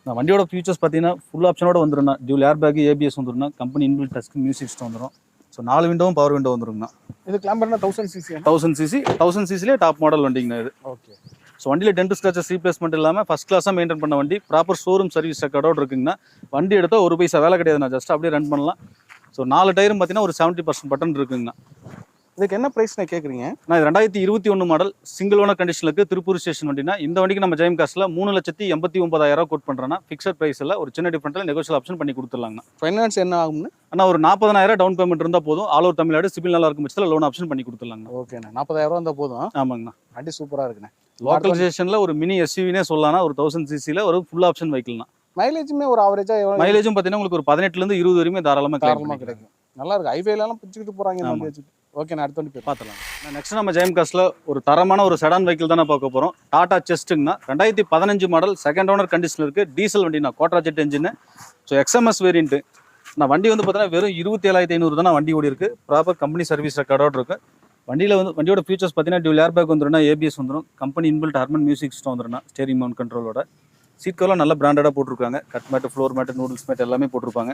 நான் வண்டியோட ஃபீச்சர்ஸ் பார்த்தீங்கன்னா ஃபுல் ஆப்ஷனோட வந்துடும்ண்ணா. டியூல் ஏர் பேக், ஏபிஎஸ் வந்துடும்ண்ணா. Company inbuilt touch music system வந்துடும். ஸோ 4 விண்டோவும் பவர் விண்டோ வந்துருங்கண்ணா. இது கிளாம்பர்னா 1000 cc. 1000 cc டாப் மாடல் வண்டிங்கண்ணா இது. ஓகே. ஸோ வண்டியில் டென்ட் ஸ்க்ராச்சஸ் ரீப்ளேஸ்மெண்ட் இல்லாமல் ஃபஸ்ட் கிளாஸாக மெயின்டைன் பண்ண வண்டி. ப்ராப்பர் ஷோரூம் சர்வீஸ் ரெக்கார்டோடு இருக்குங்கண்ணா. வண்டி எடுத்தால் ஒரு பைசா வேலை கிடையாதுண்ணா. ஜஸ்ட் அப்படியே ரன் பண்ணலாம். ஸோ 4 டயரும் பார்த்தீங்கன்னா ஒரு 70% பட்டன் இருக்குங்கண்ணா. இதுக்கு என்ன ப்ரைஸ்னு கேட்குறீங்க? நான் 2021 மாடல், சிங்கிள் ஓனர் கண்டிஷனுக்கு திருப்பூர் ஸ்டேஷன் வண்டினா. இந்த வண்டிக்கு நம்ம ஜெயம் கார்ஸில் 3,89,000 கோட் பண்ணுறேன்னா. ஃபிக்ஸட் ப்ரைஸ் இல்லை, ஒரு சின்ன டிஃபரெண்ட்டில் நெகோஷியல் ஆப்ஷன் பண்ணி கொடுத்துடலாங்கண்ணா. ஃபைனான்ஸ் என்ன ஆகும்னு? ஆனால் ஒரு 40,000 டவுன் பேமெண்ட் இருந்தால் போதும். ஆல் ஓவர் தமிழ்நாடு சிபில் நல்லா இருக்கும் பட்சத்தில் லோன் ஆப்ஷன் பண்ணி கொடுத்துடலாங்கண்ணா. ஓகேண்ணா, 40,000 இருந்தால் போதும். ஆமாங்கண்ணா. வண்டி சூப்பராக இருக்குண்ணே. லோக்கல் ஸ்டேஷனில் ஒரு மினி எஸ்யூவினே சொல்லலாம்னா. ஒரு 1000 cc ஒரு ஃபுல் ஆப்ஷன் வெஹிக்கிள்னா. மைலேஜுமே ஒரு ஆவரேஜாக? மைலேஜும் பார்த்தீங்கன்னா உங்களுக்கு ஒரு 18 to 20 வரையுமே தாராளமாக கிடைக்கும். நல்லா இருக்கு. ஹைவேலாம் பிடிச்சிக்கிட்டு போகிறாங்க. ஓகே, நான் அடுத்த வண்டி போய் பார்த்துலாம். நெக்ஸ்ட் நம்ம ஜெயம் கார்ஸில் ஒரு தரமான ஒரு செடான் வெஹிக்கிள் தானே பார்க்க போகிறோம். டாடா செஸ்ட்டுங்கண்ணா. 2015 மாடல், செகண்ட் ஓனர் கண்டிஷனில் இருக்குது. டீசல் வண்டினா, Quadrajet engine. So XMS variant. நான் வண்டி வந்து பார்த்தீங்கன்னா வெறும் 27,500 தான் வண்டி ஓடி இருக்குது. ப்ராப்பர் கம்பெனி சர்வீஸ் ரெக்கார்டோடு இருக்குது. வண்டியோட ஃபீச்சர்ஸ் பார்த்தீங்கன்னா டியூல் ஏர் பேக் வந்துடும், ஏபிஎஸ் வந்துடும். Company inbuilt Harman music system வந்துடும், ஸ்டேரிங் மவுண்ட் கண்ட்ரோலோட. சீட் கவர்லாம் நல்ல பிராண்டடாக போட்டிருக்காங்க. Cut mat, floor mat, noodles mat எல்லாமே போட்டிருப்பாங்க.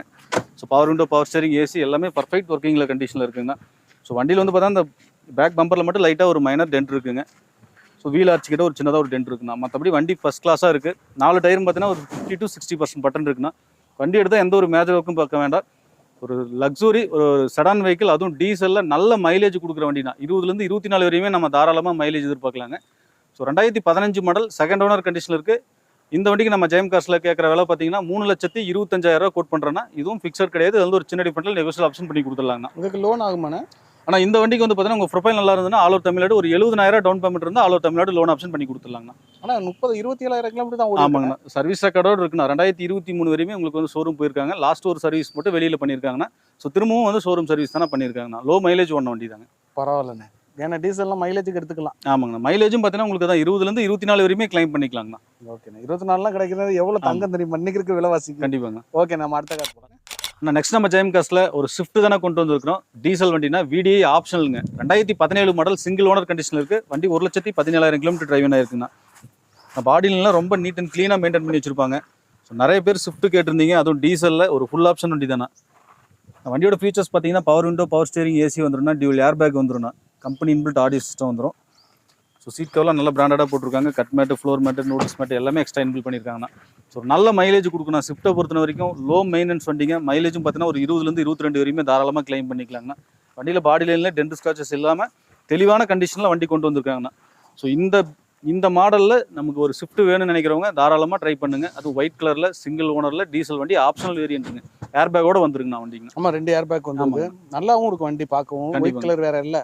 So power window, power steering, AC எல்லாமே பர்ஃபெக்ட் ஒர்க்கிங்கில் கண்டிஷனில் இருக்குங்க. ஸோ வண்டியில் வந்து பார்த்தா அந்த பேக் பம்பரில் மட்டும் லைட்டாக ஒரு மைனர் டென்ட் இருக்குங்க. ஸோ வீல் ஆர்ச் கிட்ட ஒரு சின்னதாக ஒரு டென்ட் இருக்குண்ணா. மற்றபடி வண்டி ஃபஸ்ட் கிளாஸாக இருக்குது. 4 டயரும் பார்த்தீங்கன்னா ஒரு 50 to 60% பட்டன் இருக்குண்ணா. வண்டி எடுத்தால் எந்த ஒரு மேஜர் ஒர்க்கும் பார்க்க வேண்டாம். ஒரு லக்ஸுரி ஒரு செடான் வெஹிக்கிள், அதுவும் டீசலில் நல்ல மைலேஜ் கொடுக்குற வண்டினா 20லேருந்து 24 வரையுமே நம்ம தாராளமாக மைலேஜ் எதிர்பார்க்கலாங்க. ஸோ 2015 மாடல், செகண்ட் ஓனர் கண்டிஷனில் இருக்குது. இந்த வண்டிக்கு நம்ம ஜெயம் கார்ஸில் கேட்குற விலை பார்த்தீங்கன்னா 3,25,000 கோட் பண்ணுறேன்னா, இதுவும் ஃபிக்ஸட் கிடையாது. அது வந்து ஒரு சின்ன டிஃபரெண்ட்டில் நெகோஷியல் ஆப்ஷன் பண்ணி கொடுத்துடலாங்கண்ணா. இதுக்கு லோன் ஆகுமாண்ணே? ஆனால் இந்த வண்டிக்கு வந்து பார்த்தீங்கன்னா உங்கள் ப்ரொஃபைல் நல்லா இருந்ததுன்னா ஆல் ஓவர் தமிழ்நாடு ஒரு 70,000 டவுன் பேமெண்ட் இருந்தால் all over Tamil Nadu loan option பண்ணி கொடுத்துடலாங்கண்ணா. ஆனால் 27,000 கிலோமீட்டர் தான் ஓடி. ஆமாங்கண்ணா. சர்வீஸ் ரெக்கார்டோடு இருக்குண்ணா. 2023 வரையுமே உங்களுக்கு வந்து ஷோரூம் போயிருக்காங்க. லாஸ்ட் ஒரு சர்வீஸ் மட்டும் வெளியில் பண்ணியிருக்காங்கண்ணா. ஸோ திரும்பவும் வந்து ஷோரூம் சர்வீஸ் தானே பண்ணியிருக்காங்கண்ணா. லோ மைலேஜ் ஒன்று வண்டி தாங்க. பரவாயில்லண்ணே. ஏன்னா டீசல்லாம் மைலேஜுக்கு எடுத்துக்கலாம். ஆமாங்கண்ணா. மைலேஜும் பார்த்தீங்கன்னா உங்களுக்கு தான் 20லேருந்து 24 வரையுமே கிளைம் பண்ணிக்கலாங்கண்ணா. ஓகேண்ணா. 24லாம் கிடைக்கிறது எவ்வளோ தங்கம் தெரியுமா இன்னைக்கு இருக்க விலைவாசி. கண்டிப்பாங்க. ஓகே, நம்ம அடுத்த கார் போகிறோம். நெக்ஸ்ட் நம்ம ஜெயம் கார்ஸில் ஒரு ஸ்விஃப்ட் தானே கொண்டு வந்திருக்கிறோம். டீசல் வண்டினா VDI ஆப்ஷனலுங்க. 2017 மாடல், சிங்கிள் ஓனர் கண்டிஷனில் இருக்குது. வண்டி 1,17,000 கிலோமீட்டர் டிரைவ் ஆயிருக்குண்ணா. பாடியிலாம் ரொம்ப நீட் அண்ட் க்ளீனாக மெயின்டைன் பண்ணி வச்சிருப்பாங்க. ஸோ நிறைய பேர் ஸ்விஃப்ட் கேட்டிருந்தீங்க. அதுவும் டீசலில் ஒரு ஃபுல் ஆப்ஷன் வண்டி தானே. வண்டியோட ஃபீச்சர்ஸ் பார்த்தீங்கன்னா power window, power steering, AC வந்துடும்னா, டியூல் ஏர் பேக் வந்துடும்னா, கம்பெனி இன்பில்ட் ஆடியோ சிஸ்டம் வந்துடும். ஸோ சீட் கவர்லாம் நல்ல பிராண்டடாக போட்டிருக்காங்க. Cut mat, floor mat, noodles mat எல்லாமே எக்ஸ்ட்ரா இன்பில் பண்ணியிருக்காங்கண்ணா. ஸோ நல்ல மைலேஜ் கொடுக்கணும். ஸ்விஃப்ட்டை பொறுத்த வரைக்கும் லோ மெயின்டெனன்ஸ் வண்டிங்க. மைலேஜும் பார்த்தீங்கன்னா ஒரு 20லேருந்து 22 வரையுமே தாராளமாக கிளைம் பண்ணிக்கலாங்கண்ணா. வண்டியில் பாடி லைனில் டென்ட் ஸ்க்ராச்சஸ் இல்லாமல் தெளிவான கண்டிஷனில் வண்டி கொண்டு வந்திருக்காங்கண்ணா. ஸோ இந்த மாடலில் நமக்கு ஒரு ஸ்விஃப்ட் வேணும்னு நினைக்கிறவங்க தாராளமாக ட்ரை பண்ணுங்கள். அது ஒயிட் கலரில் சிங்கிள் ஓனரில் டீசல் வண்டி, ஆப்ஷனல் வேரியன்ட்டுங்க. ஏர் பேக்கோட வந்துருங்கண்ணா வண்டிங்க. ஆமாம், 2 ஏர் பேக் வந்து நல்லாவும் இருக்கும் வண்டி பார்க்கவும். ஒயிட் கலர் வேற இல்லை.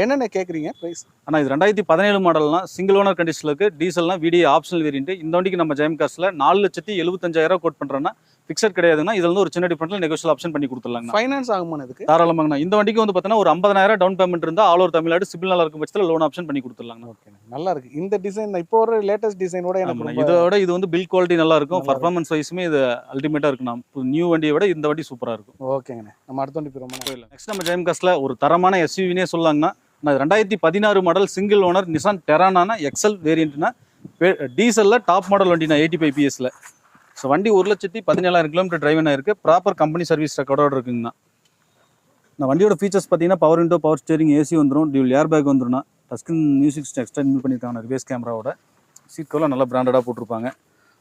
என்னென்ன கேட்குறீங்க ப்ரைஸ்? ஆனால் இது 2017 மாடல்னா சிங்கிள் ஓனர் கண்டிஷனில் இருக்குது. டீசல்னா VDI ஆப்ஷனல் வேரியன்ட். இந்த வண்டிக்கு நம்ம ஜெயம் கார்ஸில் 4,75,000 கோட் பண்ணுறோன்னா ஃபிக்ஸட் கிடையாதுன்னா, இதில் வந்து ஒரு சின்ன டிஃபரெண்ட்டில் நெகோஷியல் ஆப்ஷன் பண்ணி கொடுத்துடலாங்க. ஃபைனான்ஸ் ஆகுமா இதுக்கு? தாராளமாங்கண்ணா. இந்த வண்டிக்கு வந்து பார்த்தீங்கன்னா ஒரு 50,000 டவுன் பேமெண்ட் இருந்தால் ஆல் ஓவர் தமிழ்நாடு சிபில் நல்லா இருக்கும் பட்சத்தில் லோன் ஆப்ஷன் பண்ணி கொடுத்துடலாங்க. ஓகே, நல்லா இருக்குது இந்த டிசைன். இப்போ ஒரு லேட்டஸ்ட் டிசைனோட எனக்கு இதோட இது வந்து பில் குவாலிட்டி நல்லா இருக்கும். பர்ஃபார்மன்ஸ் வைஸுமே இது அல்டிமேட்டாக இருக்குண்ணா. நியூ வண்டியை விட இந்த வண்டி சூப்பராக இருக்கும். ஓகேங்கண்ணே, நம்ம அடுத்த வண்டி போயிடலாம். நெக்ஸ்ட் நம்ம ஜெயம் கார்ஸில் ஒரு தரமான SUVனே சொல்லலாங்கண்ணா. 2016 model, single owner, Nissan டெரானா XL வேரியன்ட்னா, டீசலில் டாப் மாடல் வண்டினா 85 PS. ஸோ வண்டி 1,17,000 கிலோமீட்டர் டிரைவ் ஆயிருக்கு. ப்ராப்பர் கம்பெனி சர்வீஸ் ரெக்கார்டோட இருக்குங்கண்ணா. இந்த வண்டியோட ஃபீச்சர்ஸ் பார்த்தீங்கன்னா power window, power steering, AC வந்துடும், டியூல் ஏர் பேக் வந்துடும்னா, டஸ்கின் மியூசிக் எக்ஸ்ட்ரா இன்பில் பண்ணியிருக்காங்க ரிவேஸ் கேமராவோட. சீட் கவர்லாம் நல்லா பிராண்டடாக போட்டிருப்பாங்க.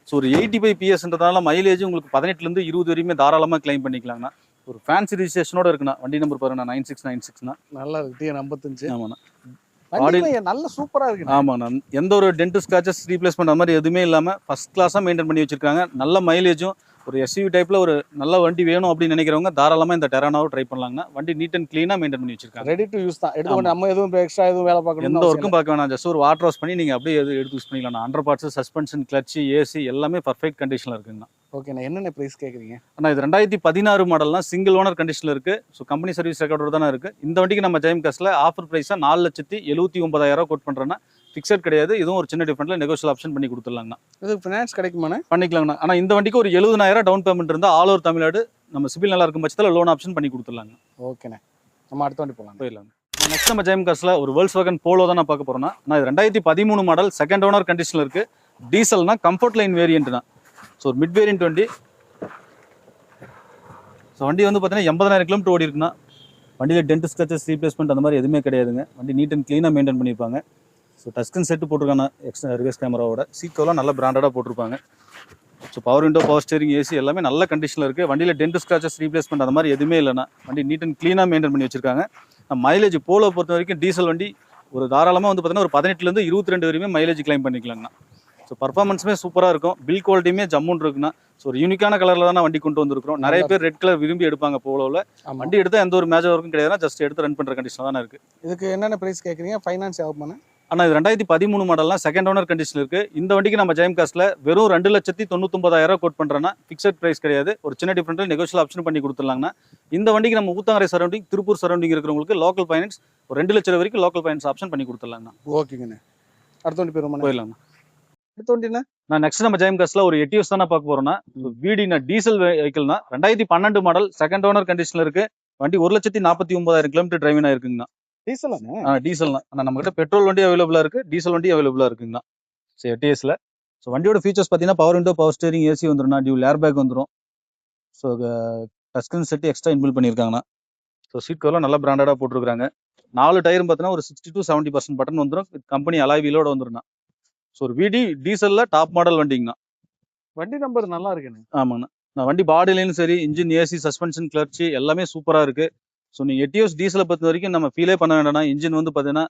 ஸோ ஒரு 85 PSன்றதால மைலேஜ் உங்களுக்கு 18லேருந்து 20 வரையுமே தாராளமாக கிளைம் பண்ணிக்கலாங்கண்ணா. ஒரு ஃபேன்சி ரிஜிஸ்ட்ரேஷனோட இருக்குண்ணா. வண்டி நம்பர் பாருங்கண்ணா, 9696ண்ணா. நல்லா இருக்கு. TN55. ஆமாண்ணா. நல்ல சூப்பரா இருக்கு. ஆமாண்ணா. எந்த ஒரு டென்ட் ஸ்க்ராச்சஸ், ரீப்ளேஸ்மெண்ட் அந்த மாதிரி எதுவுமே இல்லாமல் ஃபர்ஸ்ட் கிளாஸாக மெயின்டைன் பண்ணி வச்சிருக்காங்க. நல்ல மைலேஜும், ஒரு SUV டைப்பில் ஒரு நல்ல வண்டி வேணும் அப்படின்னு நினைக்கிறவங்க தாராளமாக இந்த டெரானாவை ட்ரை பண்ணலாங்கண்ணா. வண்டி நீட் அண்ட் க்ளீனாக மெயின்டைன் பண்ணி வச்சிருக்காங்க. ரெடி டு யூஸ் தான். எடுத்து நம்ம எதுவும் எக்ஸ்ட்ரா எதுவும் வேலை பார்க்கணும், எந்த ஒர்க்கும் பார்க்க வேணாம். ஜஸ்ட் ஒரு வாட்டர் வாஷ் பண்ணி நீங்கள் அப்படியே எடுத்து யூஸ் பண்ணிக்கலாம். அண்டர் பார்ட்ஸ், சஸ்பென்ஷன், கிளட்சி, ஏசி எல்லாமே பர்ஃபெக்ட் கண்டிஷனில் இருக்குங்கண்ணா. ஓகேண்ணா, என்னென்ன ப்ரைஸ் கேட்குறீங்க? ஆனால் இது 2016 மாடல்னா சிங்கிள் ஓனர் கண்டிஷனில் இருக்குது. ஸோ கம்பெனி சர்வீஸ் ரெக்கார்டோட தானே இருக்குது. இந்த வண்டிக்கு நம்ம ஜெயம் கார்ஸில் ஆஃபர் ப்ரைஸாக 4,79,000 கோட் பண்ணுறேன்னா, ஃபிக்ஸட் கிடையாது. இதுவும் ஒரு சின்ன டிஃபரெண்ட்டில் நெகோஷியல் ஆப்ஷன் பண்ணி கொடுத்துடலாங்கண்ணா. இது ஃபினான்ஸ் கிடைக்குமாண்ணா? பண்ணிக்கலாங்கண்ணா. ஆனால் இந்த வண்டிக்கு ஒரு 70,000 டவுன் பேமெண்ட் இருந்தால் ஆல் ஓவர் தமிழ்நாடு நம்ம சிபில் நல்லா இருக்கும் பட்சத்தில் லோன் ஆப்ஷன் பண்ணி கொடுத்துடலாங்க. ஓகேண்ணே, நம்ம அடுத்த வண்டி போயிடலாம். நெக்ஸ்ட் நம்ம ஜெயம் கார்ஸில் ஒரு Volkswagen Polo தான் நான் பார்க்க போகிறோன்னா. இது 2013 மாடல், செகண்ட் ஓனர் கண்டிஷனில் இருக்குது. டீசல்னா கம்ஃபர்ட் லைன் வேரியன்ட்னா, ஸோ ஒரு மிட் வேரியன்ட் வண்டி. ஸோ வண்டி வந்து பார்த்தீங்கன்னா 80,000 கிலோமீட்டர் ஓடி இருக்குன்னா, வண்டியில் டென்ட் ஸ்க்ராச்சஸ், ரீப்ளேஸ்மெண்ட் அந்த மாதிரி எதுவுமே கிடையாதுங்க. வண்டி நீட் அண்ட் க்ளீனாக மெயின்டைன் பண்ணியிருப்பாங்க. ஸோ டஸ்கின் செட்டு போட்டிருக்காங்க எக்ஸ்ட்ரா ரிவேஸ் கேமராவோட. சீட் கவர்லாம் நல்லா பிராண்டடாக போட்டிருப்பாங்க. So power window, power steering, AC எல்லாமே நல்ல கண்டிஷனில் இருக்குது. வண்டியில் டென்ட் ஸ்க்ராச்சஸ், ரீப்ளேஸ்மெண்ட் அந்த மாதிரி எதுவுமே இல்லைனா, வண்டி நீட் அண்ட் க்ளீனாக மெயின்டைன் பண்ணி வச்சிருக்காங்க. மைலேஜ் போலோ பொறுத்த வரைக்கும் டீசல் வண்டி ஒரு தாராளமாக வந்து பார்த்தீங்கன்னா ஒரு 18லேருந்து 22 வரையுமே மைலேஜ் கிளைம் பண்ணிக்கலாங்கண்ணா. ஸோ பர்ஃபார்மன்ஸுமே சூப்பராக இருக்கும். பில் குவாலிட்டியுமே ஜம்முன்னு இருக்குண்ணா. ஸோ ஒரு யூனிக்கான கலரில் தான் வண்டி கொண்டு வந்திருக்கிறோம். நிறைய பேர் ரெட் கலர் விரும்பி எடுப்பாங்க போலோவில். வண்டி எடுத்தால் எந்த ஒரு மேஜர் ஒர்க்கும் கிடையாதுன்னா, ஜஸ்ட் எடுத்து ரன் பண்ணுற கண்டிஷன் தானே இருக்குது. இதுக்கு என்னென்ன ப்ரைஸ் கேட்குறீங்க? ஃபைனான்ஸ் ஆகுமாண்ணா? ஆனால் இது 2013 மாடல்லாம் செகண்ட் ஓனர் கண்டிஷன் இருக்குது. இந்த வண்டிக்கு நம்ம ஜெயம் கார்ஸில் வெறும் 2,99,000 கோட் பண்ணுறேன்னா, ஃபிக்ஸட் ப்ரைஸ் கிடையாது. ஒரு சின்ன டிஃபரெண்ட்டில் நெகோஷியல் ஆப்ஷன் பண்ணி கொடுத்துடலாங்கண்ணா. இந்த வண்டிக்கு நம்ம ஊத்தங்கரை சரௌண்டிங், திருப்பூர் சரௌண்டிங் இருக்கிறவங்களுக்கு லோக்கல் ஃபைனான்ஸ் ஒரு 2 லட்சம் வரைக்கும் லோக்கல் ஃபைனான்ஸ் ஆப்ஷன் பண்ணி கொடுத்துடலாங்கண்ணா. ஓகேங்கண்ணே, அடுத்த வண்டி போயிடலாங்கண்ணா. அடுத்த வண்டிண்ணா, நான் நெக்ஸ்ட் நம்ம ஜெயம் கார்ஸில் ஒரு எட்டியோஸ் தான் பார்க்க போகிறோன்னா. வீடினா டீசல் வெஹிக்கிள்னா 2012 மாடல், செகண்ட் ஓனர் கண்டிஷனில் இருக்குது. வண்டி 1,49,000 கிலோமீட்டர் டிரைவிங் ஆயிருக்குங்கண்ணா. டீசல்ண்ணா? டீசல்ண்ணா. ஆனால் நம்மகிட்ட பெட்ரோல் வண்டி அவைலபிளாக இருக்குது, டீசல் வண்டி அவைலபிளாக இருக்குங்கண்ணா. சரி, எட்டிஎஸ்ல ஸோ வண்டியோட ஃபீச்சர்ஸ் பார்த்தீங்கன்னா power window, power steering, AC வந்துடும், டியூல் ஏர் பேக் வந்துடும். So touch screen set extra இன்பில் பண்ணியிருக்காங்கண்ணா. ஸோ சீட் கவர்லாம் நல்லா பிராண்டடாக போட்டிருக்காங்க. 4 டயரும் பார்த்தீங்கன்னா ஒரு 60 to 70% பட்டன் வந்துடும். கம்பெனி அலாய் வீலோட வந்துடும்ண்ணா. ஸோ ஒரு விடி டீசலில் டாப் மாடல் வண்டிங்கண்ணா. வண்டி நம்பர் நல்லா இருக்குண்ணே. ஆமாங்கண்ணா. நான் வண்டி பாடிலையும் சரி, இன்ஜின், ஏசி, சஸ்பென்ஷன், கிளர்ச்சி எல்லாமே சூப்பராக இருக்குது. ஸோ நீங்கள் எட்டியோஸ் டீசலை பொறுத்த வரைக்கும் நம்ம ஃபீலே பண்ண வேண்டாம்னா, இன்ஜின் வந்து பார்த்தீங்கன்னா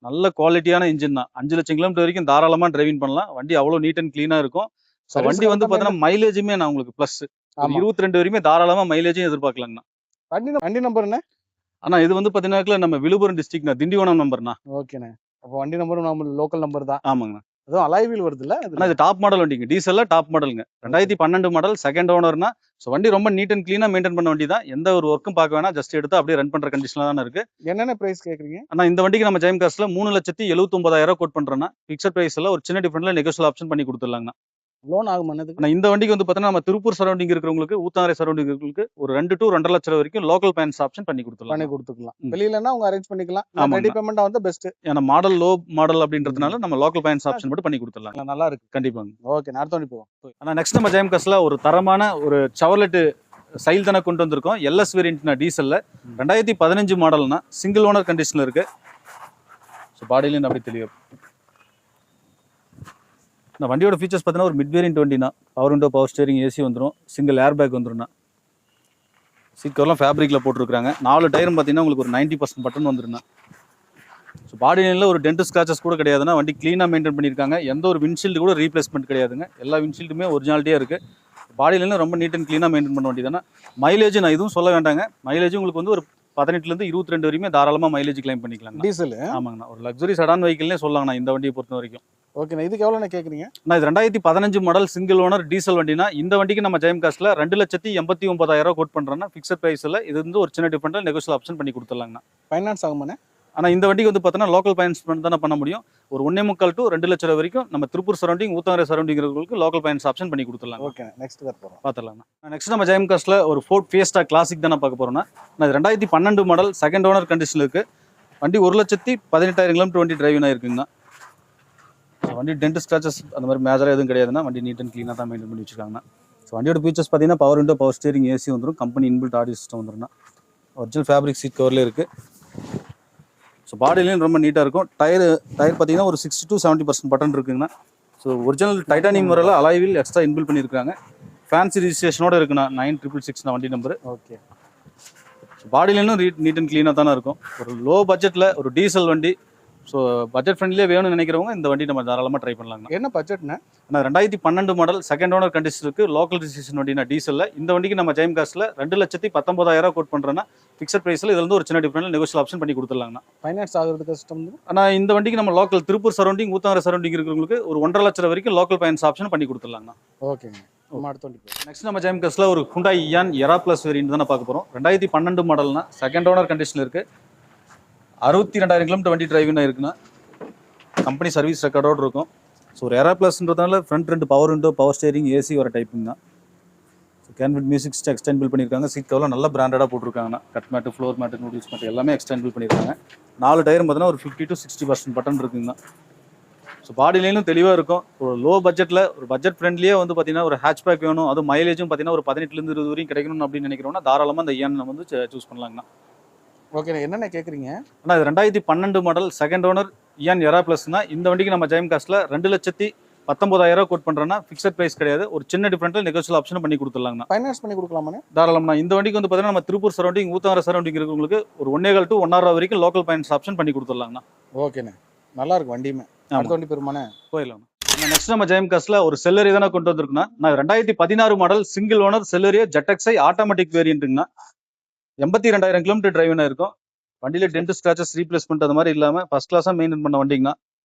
நல்ல குவாலிட்டியான இன்ஜின் தான். 5 லட்சம் கிலோமீட்டர் வரைக்கும் தாராளமாக டிரைவிங் பண்ணலாம். வண்டி அவ்வளோ நீட் அண்ட் க்ளீனாக இருக்கும். ஸோ வண்டி வந்து பார்த்தீங்கன்னா மைலேஜுமே நான் உங்களுக்கு ப்ளஸ் 22 வரையுமே தாராளமாக மைலேஜும் எதிர்பார்க்கலாங்கண்ணா. வண்டி நம்பர் என்ன? ஆனா இது வந்து பார்த்தீங்கன்னா நம்ம விழுப்புரம் டிஸ்ட்ரிக்ட்ண்ணா, திண்டிவனம் நம்பர்ண்ணா. ஓகேண்ணே. அப்போ வண்டி நம்பரும் நம்ம லோக்கல் நம்பர் தான். ஆமாங்கண்ணா. அதுவும் அலாய் வீல் வருதுல்ல? ஆனா இது டாப் மாடல் வண்டிங்க. டீசல்ல டாப் மாடலுங்க. 2012 மாடல், செகண்ட் ஓனர்னா. ஸோ வண்டி ரொம்ப நீட் அண்ட் க்ளீனாக மெயின்டைன் பண்ண வண்டி தான். எந்த ஒரு ஒர்க்கும் பார்க்க வேணாம். ஜஸ்ட் எடுத்து அப்படியே ரன் பண்ணுற கண்டிஷனில் தானே இருக்கு. என்னென்ன பிரைஸ் கேட்குறீங்க? ஆனால் இந்த வண்டிக்கு நம்ம ஜெயம் காஸ்ட்ல 3,79,000 கோட் பண்றோம்னா, ஃபிக்ஸட் பிரைஸ்ல ஒரு சின்ன டிஃபரெண்ட்ல நெகோஷியல் ஆப்ஷன் பண்ணி கொடுத்துடலாங்கண்ணா. லோன் ஆகும் அதுக்கு? ஆனால் இந்த வண்டிக்கு வந்து பார்த்தீங்கன்னா நம்ம திருப்பூர் சரௌண்டிங் இருக்கிறவங்களுக்கு, ஊத்தாரை சரௌண்டிங் இருக்கிறவங்களுக்கு ஒரு 2 to 2.5 லட்சம் வரைக்கும் லோக்கல் ஃபைனான்ஸ் ஆப்ஷன் பண்ணி கொடுத்துடலாம். வெளியிலன்னா அவங்க அரேஞ்ச் பண்ணிக்கலாம். ரெடி பேமெண்ட் வந்து பெஸ்ட். ஏன்னா மாடல் லோ மாடல் அப்படின்றதுனால நம்ம லோக்கல் ஃபைனான்ஸ் ஆப்ஷன் மட்டும் பண்ணி கொடுத்துடலாம். நல்லா இருக்கு. கண்டிப்பாங்க. ஓகே, அடுத்த வண்டி போவோம். ஆனால் நெக்ஸ்ட் நம்ம ஜெயம் காஸ்ட்ல ஒரு தரமான ஒரு செவர்லெட் சைல் தானே கொண்டு வந்திருக்கோம். எல்எஸ் வேரியன்ட்னா டீசல்ல 2015 மாடல்னா சிங்கிள் ஓனர் கண்டிஷன்ல இருக்கு. ஸோ பாடியிலேருந்து அப்படி தெரியும். இந்த வண்டியோட ஃபீச்சர்ஸ் பார்த்தீங்கன்னா ஒரு மிட் வேரியன்ட் வண்டினா, power window, power steering, AC வந்துடும், சிங்கிள் ஏர் பேக் வந்துடும்ண்ணா. சீட் கவர்லாம் ஃபேப்ரிக்கில் போட்டிருக்காங்க. 4 டயரும் பார்த்தீங்கன்னா உங்களுக்கு ஒரு 90% பட்டன் வந்துடும்ண்ணா. ஸோ பாடி லைனில் ஒரு டென்ட் ஸ்க்ராச்சஸ் கூட கிடையாதுன்னா, வண்டி க்ளீனாக மெயின்டைன் பண்ணியிருக்காங்க. எந்த ஒரு விண்ட்ஷீல்டு கூட ரீப்ளேஸ்மெண்ட் கிடையாதுங்க. எல்லா விண்ட்ஷீல்டுமே ஒரிஜினாலிட்டியாக இருக்குது. பாடி லைனில் ரொம்ப நீட் அண்ட் க்ளீனாக மெயின்டைன் பண்ண வண்டி தானே. மைலேஜ் நான் இதுவும் சொல்ல வேண்டாங்க. மைலேஜ் உங்களுக்கு வந்து ஒரு 18 to 22 வரையுமே தாராளமாக மைலேஜ் கிளைம் பண்ணிக்கலாம். டீசல்? ஆமாங்கண்ணா. ஒரு லக்ஸரி செடான் வெஹிக்கிள்னே சொல்லலாங்கண்ணா இந்த வண்டியை பொறுத்த வரைக்கும். ஓகேண்ணா. இதுக்கு எவ்வளோண்ணா கேட்குறீங்க? நான் இது 2015 மாடல் சிங்கிள் ஓனர் டீசல் வண்டினா, இந்த வண்டிக்கு நம்ம ஜெயம் காஸ்ட்ல 2,89,000 கோட் பண்ணுறோன்னா, ஃபிக்ஸட் ப்ரைஸில் இது வந்து ஒரு சின்ன டிஃபரெண்ட்டில் நெகோஷியல் ஆப்ஷன் பண்ணி கொடுத்துடலாங்கண்ணா. ஃபைனான்ஸ் ஆகுமாண்ணே? ஆனால் இந்த வண்டிக்கு வந்து பார்த்தீங்கன்னா லோக்கல் ஃபைனான்ஸ் தானே பண்ண முடியும். ஒரு 1.25 to 2 லட்சம் ரூபா வரைக்கும் நம்ம திருப்பூர் சரௌண்டிங், ஊத்தாரை சரௌண்டிங் இருக்கிறவங்களுக்கு லோக்கல் ஃபைனான்ஸ் ஆப்ஷன் பண்ணி கொடுத்துடலாம். ஓகே, நெக்ஸ்ட் போகிறோம், பார்த்துடலாம்ண்ணா. நெக்ஸ்ட் நம்ம ஜெயம் காஸ்ட்ல ஒரு ஃபோர்ட் ஃபியஸ்டா கிளாசிக் தானே பார்க்க போகிறோம்னா, நான் 2012 மாடல் செகண்ட் ஓனர் கண்டிஷனில் இருக்குது. வண்டி 1,18,000 கிலோமீட்டர் வண்டி டிரைவிங் ஆகிருக்குங்கண்ணா. வண்டி டென்ட் ஸ்க்ராச்சஸ் அந்த மாதிரி மேஜராக எதுவும் கிடையாதுன்னா, வண்டி நீட் அண்ட் க்ளீனாக தான் மெயின்டைன் பண்ணி வச்சிருக்காங்கண்ணா. ஸோ வண்டியோட ஃபீச்சர்ஸ் பார்த்தீங்கன்னா power window, power steering, AC வந்துடும், கம்பெனி இன்பில்ட் ஆடியோ சிஸ்டம் வந்துடும்ண்ணா. ஒரிஜினல் ஃபேப்ரிக் சீட் கவர்லேயே இருக்குது. ஸோ பாடிலையும் ரொம்ப நீட்டாக இருக்கும். டயர் பார்த்தீங்கன்னா ஒரு 60 to 70% பட்டன் இருக்குங்கண்ணா. ஸோ ஒரிஜினல் டைட்டானியம் முறையில் அலாய் வீல் எக்ஸ்ட்ரா இன்பில் பண்ணியிருக்காங்க. ஃபேன்சி ரிஜிஸ்ட்ரேஷனோட இருக்குண்ணா. 9666 வண்டி நம்பர். ஓகே. ஸோ பாடிலையும் நீட் அண்ட் க்ளீனாக தானே இருக்கும். ஒரு லோ பட்ஜெட்டில் ஒரு டீசல் வண்டி, ஸோ பட்ஜெட் ஃப்ரெண்ட்லியே வேணும்னு நினைக்கிறவங்க இந்த வண்டி நம்ம தாராளமாக ட்ரை பண்ணலாங்க. என்ன பட்ஜெட்னா? ஆனால் 2012 மாடல் செகண்ட் ஓனர் கண்டிஷன் இருக்குது. லோக்கல் ரிஜிஸ்ட்ரேஷன் வண்டினா டீசலில். இந்த வண்டிக்கு நம்ம ஜெயம் காஸ்ட்ல 2,19,000 கோட் பண்ணுறோன்னா, ஃபிக்ஸட் ப்ரைஸில் இதில் வந்து ஒரு சின்ன டிஃபரெண்ட் நெகோஷியல் ஆப்ஷன் பண்ணி கொடுத்துடலாங்கண்ணா. ஃபைனான்ஸ் ஆகிறது கஷ்டம். ஆனால் இந்த வண்டிக்கு நம்ம லோக்கல் திருப்பூர் சரௌண்டிங், ஊத்தாரை சரௌண்டிங் இருக்கிறவங்களுக்கு ஒரு 1.5 லட்சம் வரைக்கும் லோக்கல் ஃபைனான்ஸ் ஆப்ஷன் பண்ணி கொடுத்துடலாங்கண்ணா. ஓகேங்க. அடுத்த வண்டி நெக்ஸ்ட் நம்ம ஜெயம் காஸ்ட்ல ஒரு ஹுண்டாய் இயான் எரா ப்ளஸ் வேரியன்ட் தானே பார்க்க போகிறோம். 2012 மாடல்னா செகண்ட் ஓனர் கண்டிஷனில் இருக்குது. 62,000 கிலோமீட்டர் வண்டி டிரைவிங்னா இருக்குண்ணா. கம்பெனி சர்வீஸ் ரெக்கார்டோடு இருக்கும். ஸோ ஒரு எரா ப்ளஸ்ன்றதுனால front 2 power window, power steering, AC வர டைப்புங்க தான். ஸோ கேன்விட் மியூசிக் சிஸ்டம் எக்ஸ்டெண்ட் பில் பண்ணியிருக்காங்க. சீட் கவர்லாம் நல்ல பிராண்டடாக போட்டிருக்காங்கண்ணா. Cut mat, floor mat, noodles mat எல்லாமே எக்ஸ்டெண்ட் பில் பண்ணியிருக்காங்க. 4 டயரும் பார்த்தீங்கன்னா ஒரு 50 to 60% பட்டன் இருக்குங்கண்ணா. ஸோ பாடிலையும் தெளிவாக இருக்கும். ஒரு லோ பட்ஜெட்டில் ஒரு பட்ஜெட் ஃப்ரெண்ட்லியே வந்து பார்த்தீங்கன்னா ஒரு ஹேட்ச்பேக் வேணும், அது மைலேஜும் பார்த்தீங்கன்னா ஒரு 18 to 20 வரைக்கும் கிடைக்கணும் அப்படின்னு நினைக்கிறோம்னா தாராளமாக இந்த இயான் நம்ம வந்து சூஸ் பண்ணலாங்கண்ணா. ஓகே, என்னென்ன கேட்குறீங்க? ஆனால் இது 2012 மாடல் செகண்ட் ஓனர் இயான் எரா ப்ளஸ்னா, இந்த வண்டிக்கு நம்ம ஜெயம் காஸ்ட்ல 2,19,000 கோட் பண்ணுறோன்னா, ஃபிக்ஸட் ப்ரைஸ் கிடையாது. ஒரு சின்ன டிஃபரெண்ட்டில் நெகோஷியல் ஆப்ஷன் பண்ணி கொடுத்துடலாங்கண்ணா. ஃபைனான்ஸ் பண்ணி கொடுக்கலாமா? தாராளம்ண்ணா. இந்த வண்டிக்கு வந்து பார்த்தீங்கன்னா நம்ம திருப்பூர் சரௌண்டிங், ஊத்தாரை சரௌண்டிங் இருக்கிறவங்களுக்கு ஒரு 1.25 to 1.5 வரைக்கும் லோக்கல் ஃபைனான்ஸ் ஆப்ஷன் பண்ணி கொடுத்துடலாங்கண்ணா. ஓகேண்ணே, நல்லா இருக்கும் வண்டியுமே. அடுத்த வண்டி பெருமானே போயிடலாம். நெக்ஸ்ட் நம்ம ஜெயம் காஸ்ட்ல ஒரு செல்லரி தானே கொண்டு வந்திருக்குன்னா, நான் 2016 மாடல் சிங்கிள் ஓனர் செல்லரியே ஜெட்எக்ஸ்ஐ ஆட்டோமேட்டிக் வேரியன்ட்டுங்கண்ணா. 82,000 கிலோமீட்டர் டிரைவிங் இருக்கும். வண்டியில டென்ட் ஸ்க்ராச்சஸ் ரீப்ளேஸ்மெண்ட் அந்த மாதிரி இல்லாமல் ஃபர்ஸ்ட் கிளாஸாக மெயின்டைன் பண்ண வண்டிங்கண்ணா.